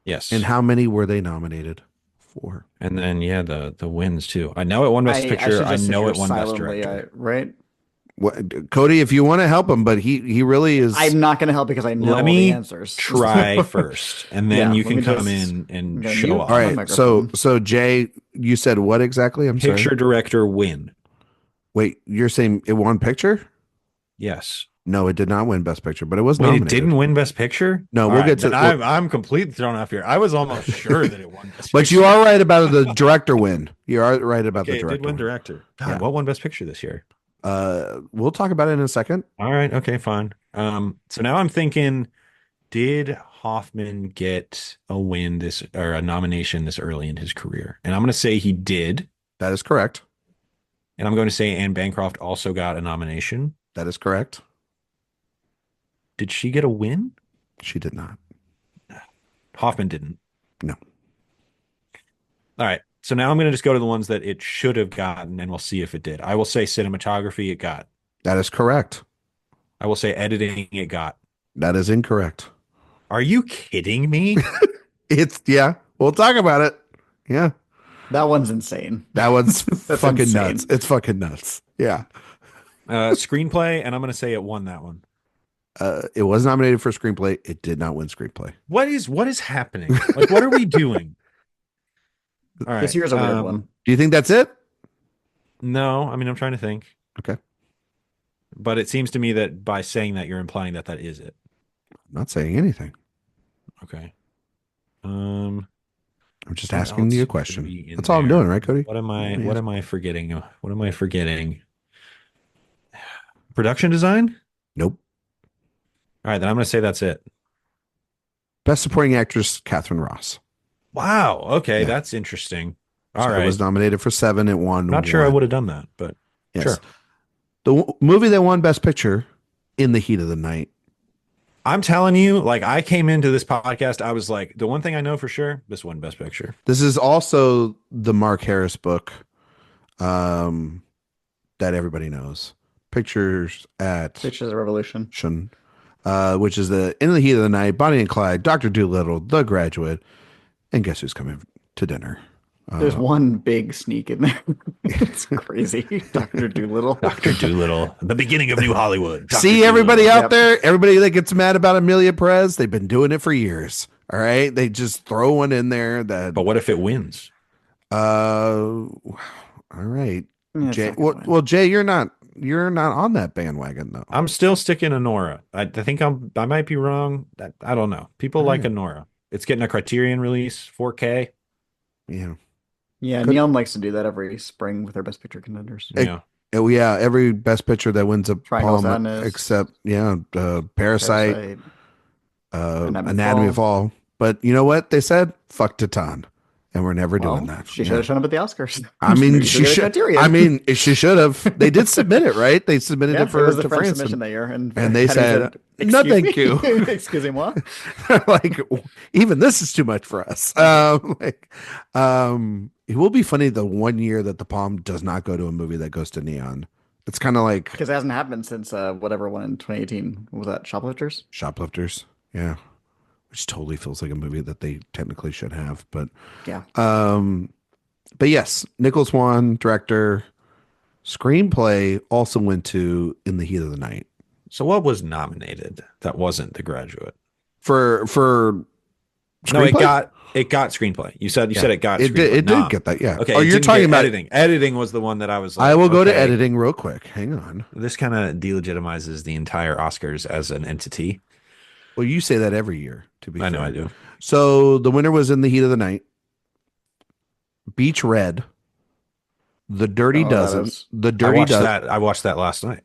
Yes. how many were they nominated for? And then yeah, the wins too. I know it won Best I Picture. should I just sit know here it won Best silently, Director. right? What, Cody, if you want to help him, but he really is. I'm not going to help because I know Let all the me answers. try first, and then Yeah, you let can me come just. in I'm and gonna show mute All my off. right. So microphone. Jay, you said what exactly? I'm sorry. Picture Director win. Wait, you're saying it won picture? Yes. No, it did not win Best Picture, but it was Wait, it nominated. didn't win Best Picture? No, All we'll right, get then to. I'm completely thrown off here. I was almost sure that it won Best But you Picture. are right about the director win. You are right about the Okay, it did director win win. Director. God, Yeah. what won Best Picture this year? We'll talk about it in a second. All right, okay, fine. So now I'm thinking, did Hoffman get a win this or a nomination this early in his career? And I'm going to say he did. That is correct. And I'm going to say Anne Bancroft also got a nomination. That is correct. Did she get a win? She did not. Hoffman didn't. No. All right. So now I'm going to just go to the ones that it should have gotten, and we'll see if it did. I will say cinematography, it got. That is correct. I will say editing, it got. That is incorrect. Are you kidding me? It's yeah. We'll talk about it. Yeah. That one's insane. That one's That's fucking insane. nuts. It's fucking nuts. Yeah. Screenplay, and I'm going to say it won that one. It was nominated for screenplay. It did not win screenplay. What is happening? Like, what are we doing? All right. This year's a weird one. Do you think that's it? No, I mean, I'm trying to think. Okay. But it seems to me that by saying that, you're implying that that is it. I'm not saying anything. Okay. I'm just What asking else you a could question. be in That's all I'm there? doing, right, Cody? What am I forgetting? What am I forgetting? Production design? Nope. All right, then I'm going to say that's it. Best supporting actress, Catherine Ross. Wow. Okay, Yeah. that's interesting. All So it was right. nominated for 7. It won Not sure I would one. have done that, but Yes. sure. Movie that won Best Picture, In the Heat of the Night. I'm telling you, like I came into this podcast, I was like, the one thing I know for sure, this won Best Picture. This is also the Mark Harris book um, that everybody knows. Pictures at Pictures of Revolution. Shun, which is the In the Heat of the Night, Bonnie and Clyde, Dr. Dolittle, The Graduate, and guess who's coming to dinner? There's Uh, one big sneak in there. It's crazy. Dr. Dolittle. Dr. Dolittle, the beginning of New Hollywood. Dr. See everybody Dolittle. out Yep. there, everybody that gets mad about Amelia Perez, they've been doing it for years. All right, they just throw one in there that. But what if it wins? All right, Yeah, it's Jay. not Well, gonna win. well, Jay, you're not on that bandwagon though. I'm still sticking to Nora. I think I might be wrong. I don't know. People All like right. Nora. It's getting a Criterion release, 4K. Yeah. Yeah, Could, Neon likes to do that every spring with their best picture contenders. Yeah. oh yeah, every Best Picture that wins a Triangle of palm Sadness, except Parasite, Parasite, Anatomy of Anatomy of Fall. Fall. But you know what they said? Fuck Titan, and we're never doing Well, that. she should Yeah. have shown up at the Oscars. I mean, Maybe she'll she get a should. I Criterion. mean, she should have. They did submit it, right? They submitted Yeah, it it was the to French France, submission that year, and and they Academy said, said, "No, "Excuse thank me, you." excusez-moi." Like, even this is too much for us. It will be funny the one year that the Palm does not go to a movie that goes to Neon. It's kind of like Because it hasn't happened since whatever one in 2018. What was that? Shoplifters? Shoplifters. Yeah, which totally feels like a movie that they technically should have. Yeah. Um, but yes, Nichols won director. Screenplay also went to In the Heat of the Night So what was nominated that wasn't The Graduate? for No, it screenplay. got screenplay. You Yeah, said it got it did. screenplay. It did get that. Yeah. Okay, Oh, it you're didn't talking get about. editing. Editing was the one that I was I like, will go to okay, editing real quick. Hang on. this kind of delegitimizes the entire Oscars as an entity. Well, you say that every year, to be I know fair. I do. So the winner was In the Heat of the Night, Beach Red, The Dirty Oh, that Dozen, is. The I Dirty watched Dozen, that. I watched that last night.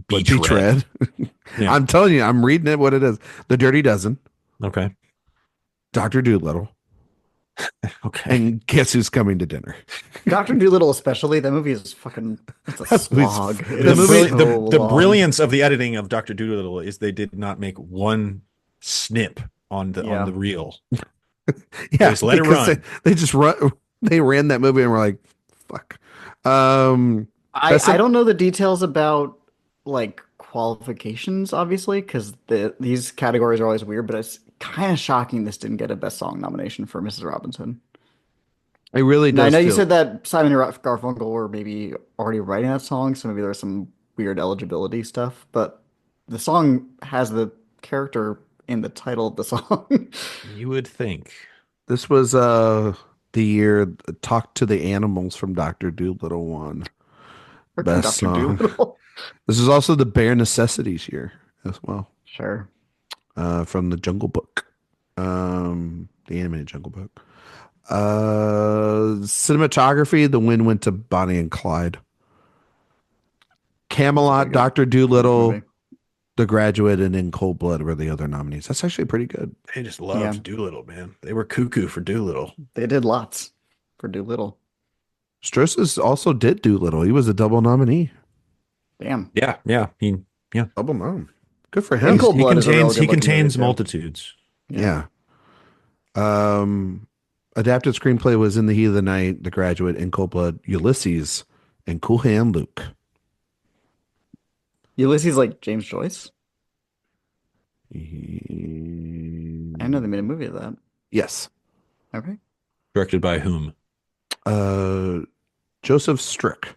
but Beach Red. Yeah. I'm telling you, I'm reading it what it is. The Dirty Dozen, Okay. Dr. Dolittle, Okay. and guess who's coming to dinner? Dr. Dolittle, especially, that movie is fucking. It's a That movie's- slog. It the is movie- so the long. brilliance of the editing of Dr. Dolittle is they did not make one snip on Yeah. the reel. Yeah, just let it because run. They just run. They ran that movie and were like, "Fuck." That's I don't know the details about like qualifications, obviously, because these categories are always weird, but it's kind of shocking this didn't get a Best Song nomination for Mrs. Robinson. It really Now, I does know you feel. said that Simon and Garfunkel were maybe already writing that song, so maybe there's some weird eligibility stuff, but the song has the character in the title of the song. You would think. This was the year "Talk to the Animals" from Dr. Dolittle won Freaking best Dr. song. Dolittle. This is also the Bare Necessities year as well, Sure. from the Jungle Book, the animated Jungle Book. Cinematography, the win went to Bonnie and Clyde. Camelot, Pretty Dr. good Dolittle, movie. The Graduate, and In Cold Blood were the other nominees. That's actually pretty good. They just Yeah. loved Doolittle, man. They were cuckoo for Doolittle. They did lots for Dolittle. Strauss also did Doolittle. He was a double nominee. Damn. Yeah, yeah. Double nom. Good for In him. Cold Blood is a real He good looking contains movie, too. multitudes. Yeah. Adapted screenplay was In the Heat of the Night, The Graduate, In Cold Blood, Ulysses, and Cool Hand Luke. Ulysses like James Joyce? I Yes. know they made a movie of that. Okay. Directed by whom? Joseph Strick,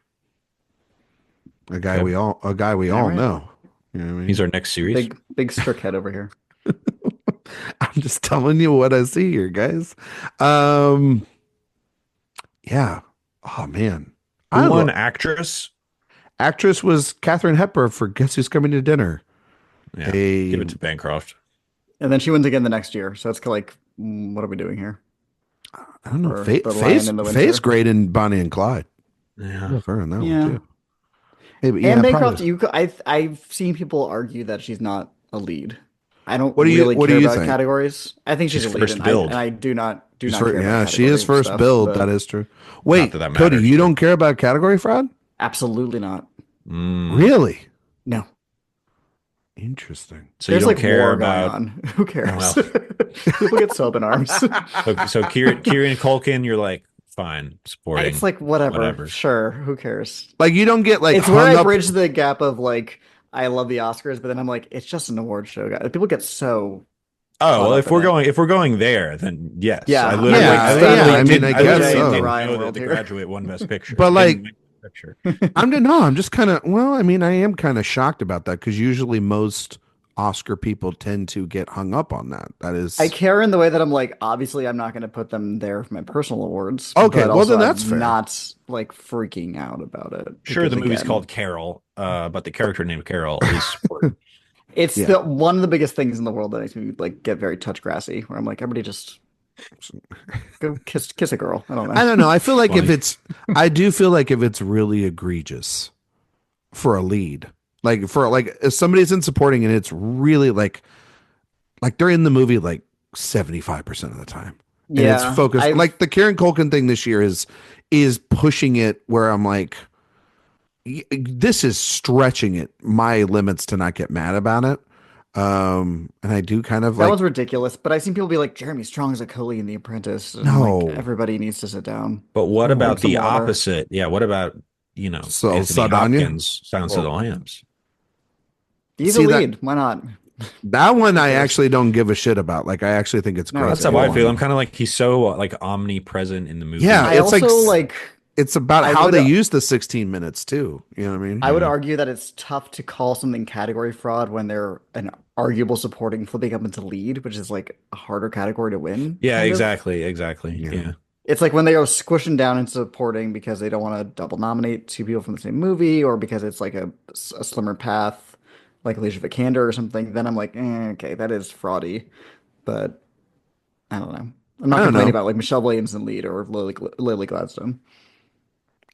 a guy Okay. we all All right. know. You know what I mean? He's our next series. Big strict head over here. I'm just telling you what I see here, guys. Yeah. Oh man. Who won actress? Actress was Katharine Hepburn for Guess Who's Coming to Dinner. Yeah, A- give it to Bancroft. And then she wins again the next year. So it's kind of like, what are we doing here? I don't know. Or The Lion in the Faye's Winter. great in Bonnie and Clyde. Yeah. Love her in that Yeah. one too. Maybe, Anne yeah, Bancroft, probably. I've seen people argue that she's not a lead. I don't really What do care you about think? categories. I think she's She's a lead, first and I build. do She's not first, care about yeah, she is category first stuff. build. That But is true. Not that Wait, that Cody, matters, you but don't care about category fraud? absolutely not. mm. Really? No, Interesting. So you there's don't like care war going about. on. Who Oh, cares? well, People get so up in arms. so Kieran Culkin, you're like fine, It's supporting, like whatever. whatever. Sure, who cares? Like you don't get like It's where hung I up. bridge the gap of like I love the Oscars, but then I'm like, it's just an award show, guys. People get so Oh caught well, up in it. if we're going there, then yes. Yeah, I'm like Yeah, stuck I mean, in I guess OJ and the so. didn't Ryan know that world The here. Graduate won Best Picture. But Didn't like win Best Picture. I'm just kind of well, I mean, I am kind of shocked about that because usually most Oscar people tend to get hung up on that. That I is care in the way that I'm like, obviously, I'm not going to put them there for my personal awards, okay. but Well, also then that's I'm fair. not like freaking out about it Sure, because the movie's again, called Carol, but the character named Carol is supported. it's Yeah. the one of the biggest things in the world that makes me like get very touch grassy, where I'm like, everybody just go kiss a girl. I don't I know. don't know. I feel It's like if funny. it's, I do feel like if it's really egregious for a lead, like for like if somebody's in supporting and it's really like they're in the movie like 75% of the time, and it's Yeah, focused like the Karen Culkin thing this year is pushing it where I'm like, this is stretching it my limits to not get mad about it. And I do kind of that like one's ridiculous. But I've seen people be like, Jeremy Strong's a Coley in The Apprentice, and I'm like, no, everybody needs to sit down, But what no. drink about some the water. opposite? Yeah, what about, So Anthony Saldana, Hopkins, Silence of the well, Lambs? He's a see that lead. Why not? that one Who I cares? actually don't give a shit about. Like I actually think it's No, great That's it's that how he I feel. cool. I'm won. kind of like he's so like omnipresent in the Yeah, movie. I it's like also like. it's about I how would they use the 16 minutes too. You know what I mean? I would Yeah. argue that it's tough to call something category fraud when they're an arguable supporting flipping up into lead, which is like a harder category to win, Yeah, kind of. exactly. Yeah. Yeah. It's like when they go squishing down into supporting because they don't want to double nominate two people from the same movie or because it's like a slimmer path, like Alicia Vikander or something. Then I'm like, okay, that is fraudy, but I don't know. I'm I not don't complaining know. about like Michelle Williamson lead or Lily Gladstone.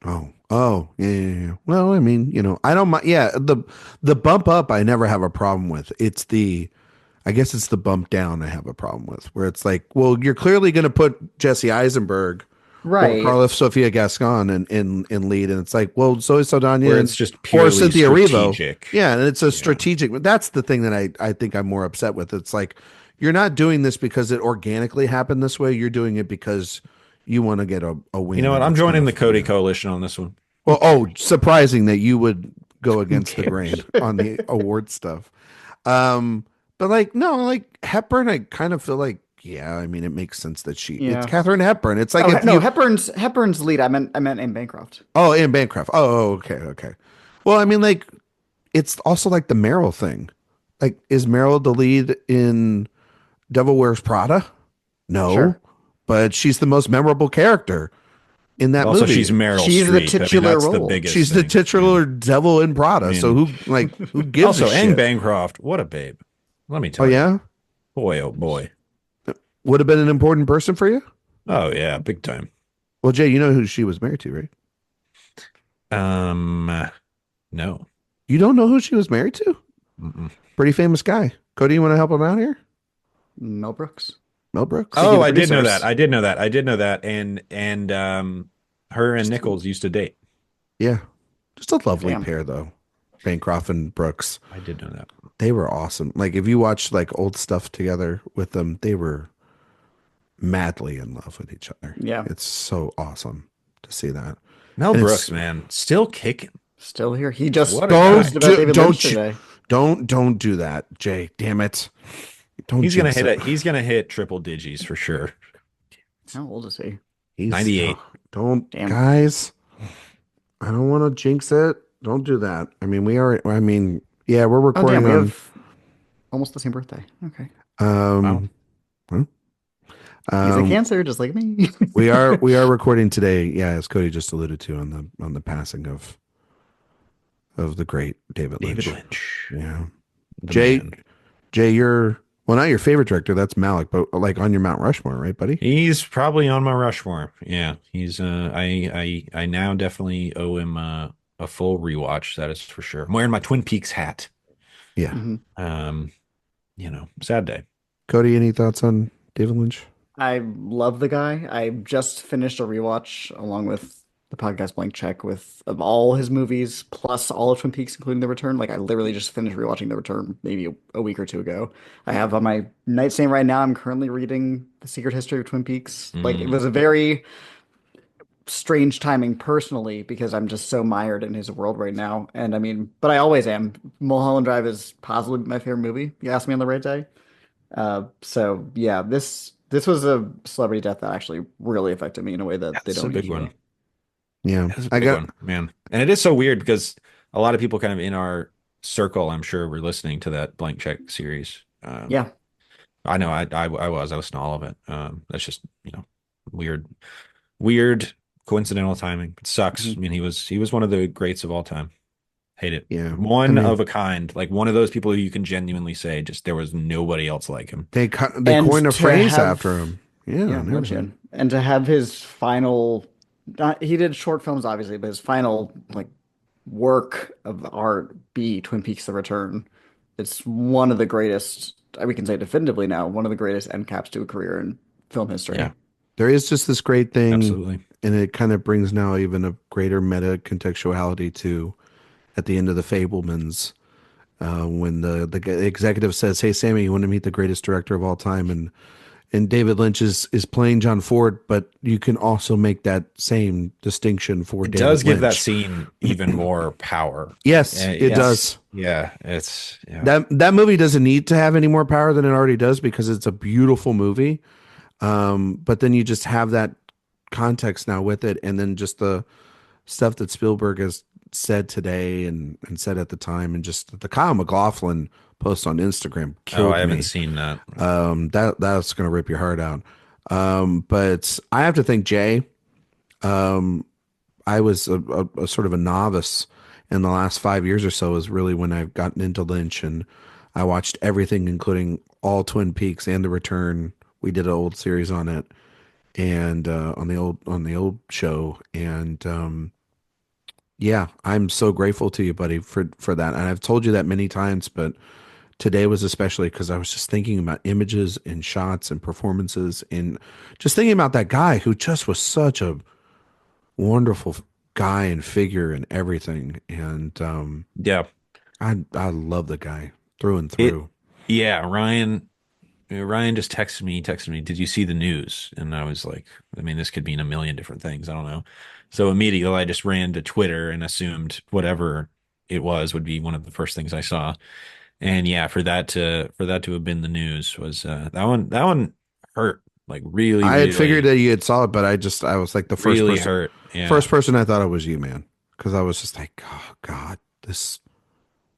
Oh, yeah, yeah, yeah. Well, I mean, I don't mind. Yeah, the bump up, I never have a problem with. I guess it's the bump down I have a problem with, where it's like, well, you're clearly going to put Jesse Eisenberg or Right. Carla Sofia Gascon in lead, and it's like, well, Zoe Saldana Where and it's just or purely Cynthia Erivo, strategic. yeah, and it's a Yeah. strategic. That's the thing that I think I'm more upset with. It's like you're not doing this because it organically happened this way. You're doing it because you want to get a You win, know what? and I'm it's kind joining the of Cody coalition on this one. well, oh, surprising that you would go Who against the grain cares? on the award stuff. But like, no, like Hepburn, I kind of feel like, yeah, I mean, it makes sense that it's Yeah. Katharine Hepburn. It's like Oh if no, you, Hepburn's lead. I meant Anne Bancroft. oh, and Bancroft. Oh, okay, okay. Well, I mean, like, it's also like the Meryl thing. Like, is Meryl the lead in Devil Wears Prada? No, Sure. but she's the most memorable character in that Also, movie. she's Meryl She's the Streep. I mean, titular that's the role. biggest She's the thing. Yeah. titular devil in I Prada. So mean, who gives a also, Anne shit? Bancroft, what a babe. Let me Oh tell you. yeah, Boy, oh boy. would have been an important person for you. Oh, yeah, big time. Well, Jay, you know who she was married to, right? No. You don't know who she was married to? Mm-mm. Pretty famous guy. Cody, you want to help him out here? Mel Brooks. Mel Brooks. Thinking Oh, the I did know producers. that. I did know that. I did know that. And her and Nichols used to date. Yeah, just a lovely Damn. pair though. Bancroft and Brooks. I did know that. They were awesome. Like if you watch like old stuff together with them, they were madly in love with each other. Yeah. It's so awesome to see that. Mel And Brooks, man, still kicking. Still here. He just What a guy. posted about David Lynch today. Don't do that, Jay. Damn it. Don't He's gonna jinx hit it. it. He's gonna hit triple digits for sure. How old is he? He's 98. don't Damn. guys. I don't want to jinx it. Don't do that. I mean, yeah, we're Oh recording damn, we on have almost the same birthday. Okay. um Wow. He's a um Cancer, just like me. we are recording today, yeah, as Cody just alluded to on the passing of the great David David Lynch. Lynch. Yeah. The Jay man. Jay, you're well, not your favorite director, that's Malik, but like on your Mount Rushmore, right, buddy? He's probably on my Rushmore. Yeah, he's I now definitely owe him a full rewatch, that is for sure. I'm wearing my Twin Peaks hat. Yeah. Hmm. Um, sad day. Cody, any thoughts on David Lynch? I love the guy. I just finished a rewatch along with the podcast Blank Check with of all his movies plus all of Twin Peaks, including The Return. Like I literally just finished rewatching The Return maybe a week or two ago. I have on my nightstand right now. I'm currently reading The Secret History of Twin Peaks. Like it Mm, was a very strange timing personally because I'm just so mired in his world right now. And I mean, but I always am. Mulholland Drive is possibly my favorite movie. You asked me on the right day. So yeah, this was a celebrity death that actually really affected me in a way that they that's a don't big usually. one. Yeah. That's a I big got one, man. And it is so weird because a lot of people kind of in our circle, I'm sure, were listening to that Blank Check series. Yeah. I know I listened to all of it. That's just, weird, weird coincidental timing. It sucks. Mhm. I mean, he was one of the greats of all time. Hate it. yeah. I One mean, of a kind, like one of those people who you can genuinely say just there was nobody else like him. they And coined a to phrase have, after him. Yeah, yeah, and Lynch everything. in, and to have his final, not, he did short films obviously, but his final like work of art be Twin Peaks: The Return. It's one of the greatest, we can say definitively now, one of the greatest end caps to a career in film history. Yeah, There is just this great thing, absolutely. and it kind of brings now even a greater meta contextuality to at the end of the Fablemans, when the executive says, "Hey, Sammy, you want to meet the greatest director of all time?" and David Lynch is playing John Ford, but you can also make that same distinction for It David does give that Lynch. scene even more power. Yes, it Yes. does. Yeah. That movie doesn't need to have any more power than it already does because it's a beautiful movie. But then you just have that context now with it, and then just the stuff that Spielberg has said today and said at the time, and just the Kyle MacLachlan post on Instagram Oh, I killed haven't me. seen that. That's gonna rip your heart out. But I have to thank Jay. I was a sort of a novice in the last 5 years or so is really when I've gotten into Lynch, and I watched everything, including all Twin Peaks and The Return. We did an old series on it, and on the old show, and yeah, I'm so grateful to you, buddy, for that. And I've told you that many times, but today was especially because I was just thinking about images and shots and performances, and just thinking about that guy who just was such a wonderful guy and figure and everything. And Yeah. I love the guy through and It through. yeah, Ryan just texted me, did you see the news? And I was like, I mean, this could mean a million different things. I don't know. So immediately I just ran to Twitter and assumed whatever it was would be one of the first things I saw. And yeah, for that to have been the news was that one hurt like really, I had figured really, that you had saw it, but I was like the really hurt. Yeah. first person I thought it was you, man, because I was just like, oh God, this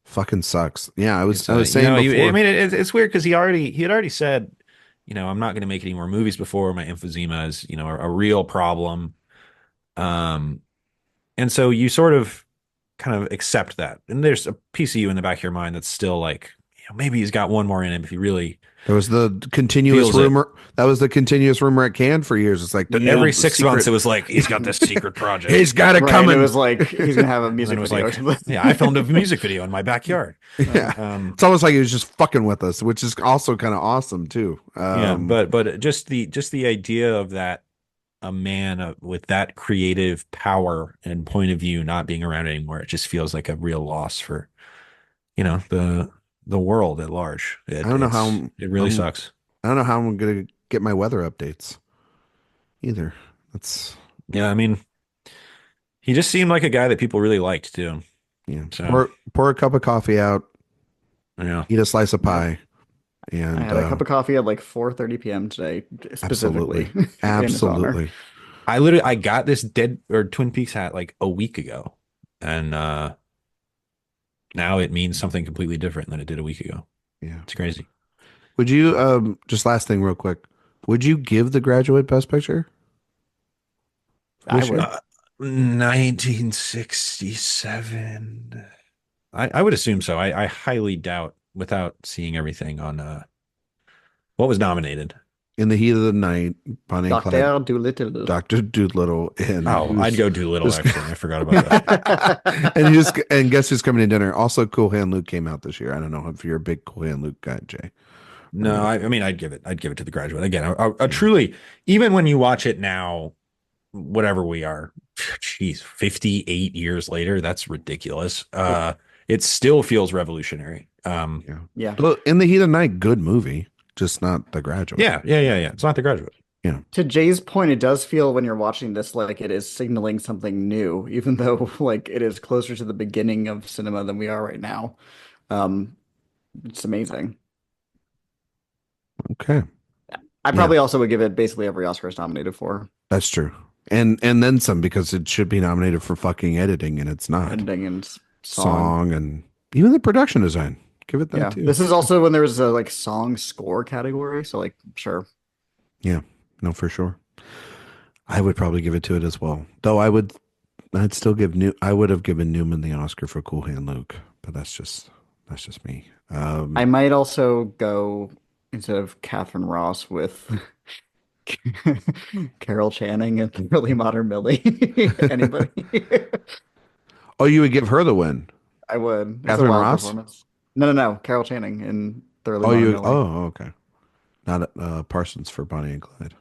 fucking sucks. Yeah, It's I was you saying know, I before mean, it's weird because he had already said, I'm not going to make any more movies before my emphysema is, a real problem. Um, and so you sort of kind of accept that, and there's a piece of you in the back of your mind that's still like, maybe he's got one more in him if he really there was the continuous feels it. rumor that was the continuous rumor at Cannes for years. It's like Every the 6 months, secret. it was like he's got this secret project, He's got it Right. And it coming. was like he's gonna have a and then music it was video or like, something. yeah, I filmed a music video in my backyard. Yeah, Um, it's almost like he was just fucking with us, which is also kind of awesome too. yeah, but just the idea of that a man with that creative power and point of view not being around anymore, it just feels like a real loss for the world at large. I It don't know how it's it really sucks. I don't know how I'm gonna get my weather updates either. That's Yeah, I mean, he just seemed like a guy that people really liked too. yeah. So Pour a cup of coffee out, yeah, eat a slice of Yep. pie, I and had a cup of coffee at like 4:30 p.m. today, absolutely, specifically in his honor. absolutely. I got this dead or Twin Peaks hat like a week ago, and now it means something completely different than it did a week ago. Yeah. It's crazy. Would you just last thing real quick? Would you give The Graduate Best Picture I this year? would. 1967. I would assume so. I highly doubt without seeing everything on what was nominated. In the Heat of the Night, Bonnie and Clyde, Doctor Dolittle. Dr. Doolittle, and Oh, I'd go Doolittle who's actually. I forgot about that. and guess who's coming to dinner? Also, Cool Hand Luke came out this year. I don't know if you're a big Cool Hand Luke guy, Jay. No, I mean, I'd give it to The Graduate again. I Yeah. truly, even when you watch it now, whatever we are, geez, 58 years later, that's ridiculous. It still feels revolutionary. Yeah. Yeah. Well, In the Heat of the Night, good movie, just not The Graduate. Yeah. It's not The Graduate. Yeah. To Jay's point, it does feel when you're watching this like it is signaling something new, even though like it is closer to the beginning of cinema than we are right now. Um, it's amazing. Okay. I Yeah, probably also would give it basically every Oscar it's nominated for. that's true. And then some because it should be nominated for fucking editing and it's not. Ending and song. Song and even the production design. Give it that Yeah. too. This is also when there was a like song score category. So like sure. Yeah. No, for sure. I would probably give it to it as well. Though I'd still I would have given Newman the Oscar for Cool Hand Luke, but that's just me. I might also go instead of Catherine Ross with Carol Channing and Really Modern Millie. Anybody? Oh, you would give her the win. I would. It's a Catherine wild Ross? performance. No. Carol Channing in Thoroughly Oh, Modern Millie. okay. Not Parsons for Bonnie and Clyde.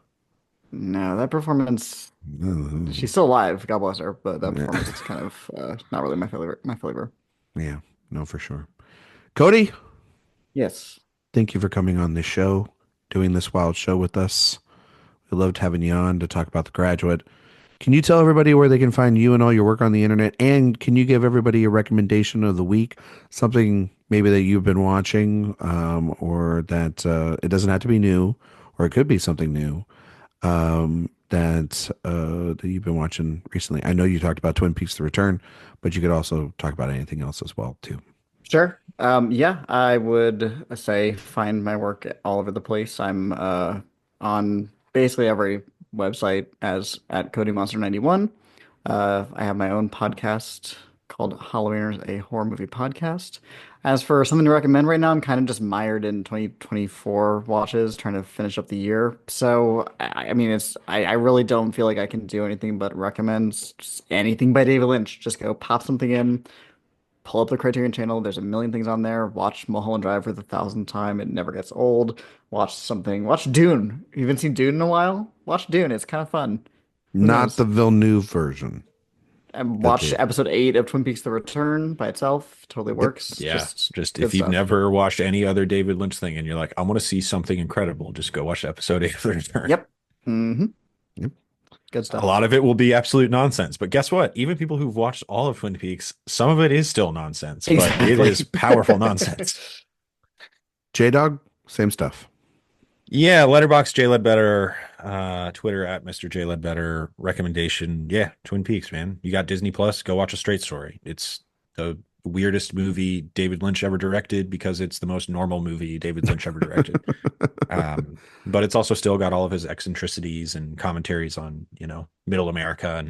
No, that performance. Mm, She's still alive. God bless her. But that yeah, performance is kind of not really my flavor. My flavor. yeah, no, for sure. Cody, Yes. thank you for coming on this show, doing this wild show with us. We loved having you on to talk about The Graduate. Can you tell everybody where they can find you and all your work on the internet? And can you give everybody a recommendation of the week? Something maybe that you've been watching, or that it doesn't have to be new, or it could be something new that you've been watching recently. I know you talked about Twin Peaks: The Return, but you could also talk about anything else as well too. Sure. Yeah, I would say find my work all over the place. I'm on basically every website as at Cody Monster 91. I have my own podcast called Halloweeners, a horror movie podcast. As for something to recommend right now, I'm kind of just mired in 2024 watches, trying to finish up the year. So, I mean, I really don't feel like I can do anything but recommend just anything by David Lynch. Just go pop something in, pull up the Criterion channel. There's a million things on there. Watch Mulholland Drive for the thousandth time. It never gets old. Watch something. Watch Dune. You haven't seen Dune in a while? Watch Dune. It's kind of fun. Who Not the knows? Villeneuve version. And That watch they, episode 8 of Twin Peaks: The Return by itself. Totally yep. works. Yeah. Just Just good if you've stuff. never watched any other David Lynch thing and you're like, I want to see something incredible, just go watch episode 8 of The Return. Yep. hmm Yep. Good A stuff. lot of it will be absolute nonsense. But guess what? Even people who've watched all of Twin Peaks, some of it is still nonsense, but it Exactly. is powerful nonsense. J Dog, same stuff. Yeah, Letterbox J Ledbetter, Twitter at Mr. J Ledbetter. Recommendation, yeah, Twin Peaks, man. You got Disney Plus, go watch A Straight Story. It's the weirdest movie David Lynch ever directed because it's the most normal movie David Lynch ever directed. But it's also still got all of his eccentricities and commentaries on, middle America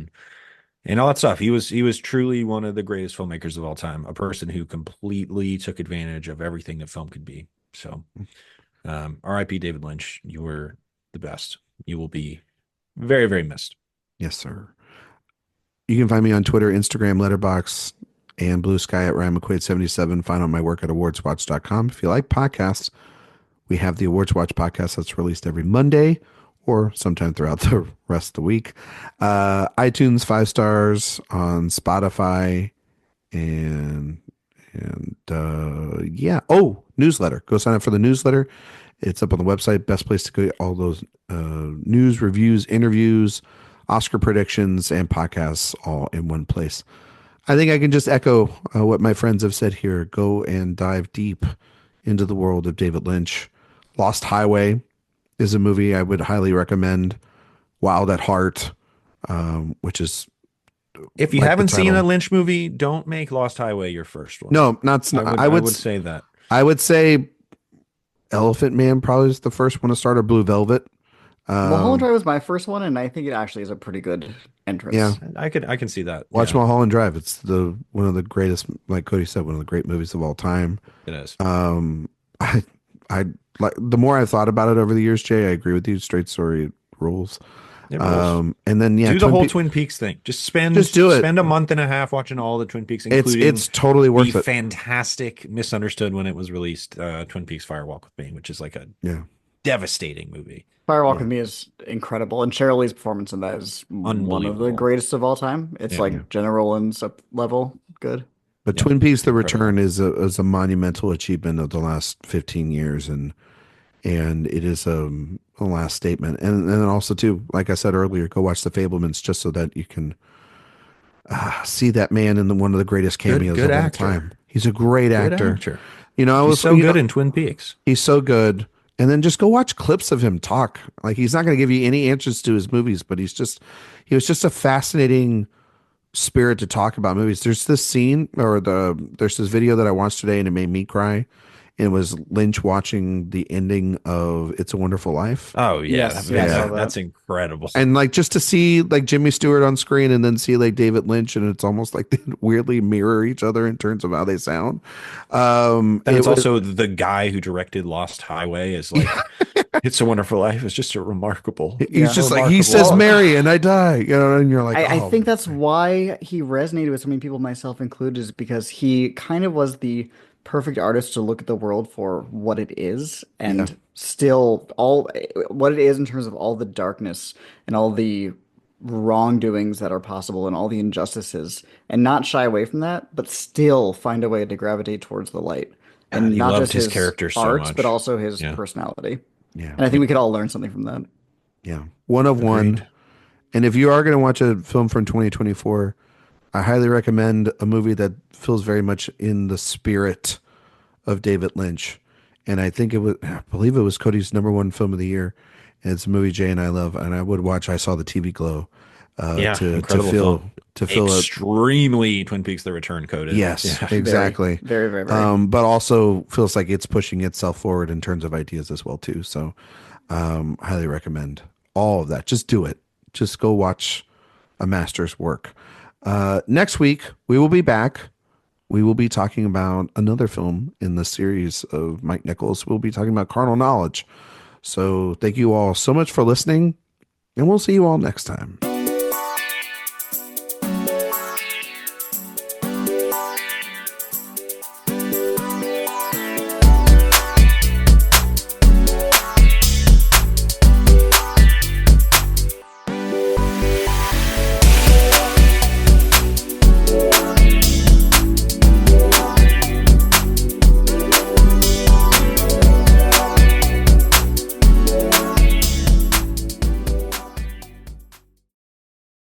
and all that stuff. He was truly one of the greatest filmmakers of all time, a person who completely took advantage of everything that film could be. So R.I.P. David Lynch. You were the best. You will be very, very missed. Yes, sir. You can find me on Twitter, Instagram, Letterbox, and Blue Sky at Ryan McQuaid77. Find out my work at awardswatch.com. If you like podcasts, we have the Awards Watch podcast that's released every Monday or sometime throughout the rest of the week. iTunes 5 stars on Spotify and yeah. Oh, newsletter. Go sign up for the newsletter. It's up on the website. Best place to get all those news, reviews, interviews, Oscar predictions, and podcasts all in one place. I think I can just echo what my friends have said here. Go and dive deep into the world of David Lynch. Lost Highway is a movie I would highly recommend. Wild at Heart, which is If you like the haven't seen a title. Lynch movie, don't make Lost Highway your first one. No, not. I would say that. I would say Elephant Man probably is the first one to start, or Blue Velvet. Mulholland Um, Drive was my first one, and I think it actually is a pretty good yeah, entrance. I can see that. watch Yeah, Mulholland Drive. It's the one of the greatest, like Cody said, one of the great movies of all time. it is. Um, I I like the more I thought about it over the years, Jay, I agree with you. Straight story rules. It rules. And then yeah, Do the whole Twin Peaks thing. Just spend just do it. spend a month and a half watching all the Twin Peaks, It's including it's totally the worth it. fantastic, misunderstood when it was released, Twin Peaks Fire Walk with Me, which is like a Yeah. devastating movie. Firewalk Yeah. with Me is incredible, and Sheryl Lee's performance in that is one of the Unbelievable. greatest of all time. It's Yeah. Yeah. like Jenna Rollins up level good. But Yeah. Twin Peaks: The Incredible. Return is a monumental achievement of the last 15 years, and it is a last statement. And then also too, like I said earlier, go watch The Fablemans just so that you can see that man in one of the greatest cameos Good of all actor. time. He's a great Good actor. actor. You know, I He's was so good in Twin Peaks. he's so good. And then just go watch clips of him talk. Like he's not going to give you any answers to his movies, but he was just a fascinating spirit to talk about movies. There's this scene there's this video that I watched today and it made me cry. It was Lynch watching the ending of It's a Wonderful Life. Oh yeah, Yes, yeah, I saw that. that's incredible. And like just to see like Jimmy Stewart on screen and then see like David Lynch and it's almost like they weirdly mirror each other in terms of how they sound. And it's It was also the guy who directed Lost Highway is like, It's a Wonderful Life. It's just a remarkable, he's Yeah. just like he remarkable. says Well, Mary and I die, you know, and you're like, I oh think that's why he resonated with so many people, myself included, is because he kind of was the perfect artist to look at the world for what it is yeah, and still all what it is in terms of all the darkness and all the wrongdoings that are possible and all the injustices and not shy away from that, but still find a way to gravitate towards the light. God, And he not loved just his his character so art, but much. also his Yeah. personality. yeah, And I think we could all learn something from that. yeah. One of one. Agreed. And if you are going to watch a film from 2024, I highly recommend a movie that feels very much in the spirit of David Lynch. And I believe it was Cody's number one film of the year. And it's a movie Jay and I love. And I would watch I Saw the TV Glow Yeah, to incredible film. feel a, Extremely Twin Peaks: The Return coded. yes, Yeah. Very, exactly. very, very, very. But also feels like it's pushing itself forward in terms of ideas as well too. So highly recommend all of that. Just do it. Just go watch a master's work. Next week we will be back. We will be talking about another film in the series of Mike Nichols. We'll be talking about Carnal Knowledge. So thank you all so much for listening, and we'll see you all next time.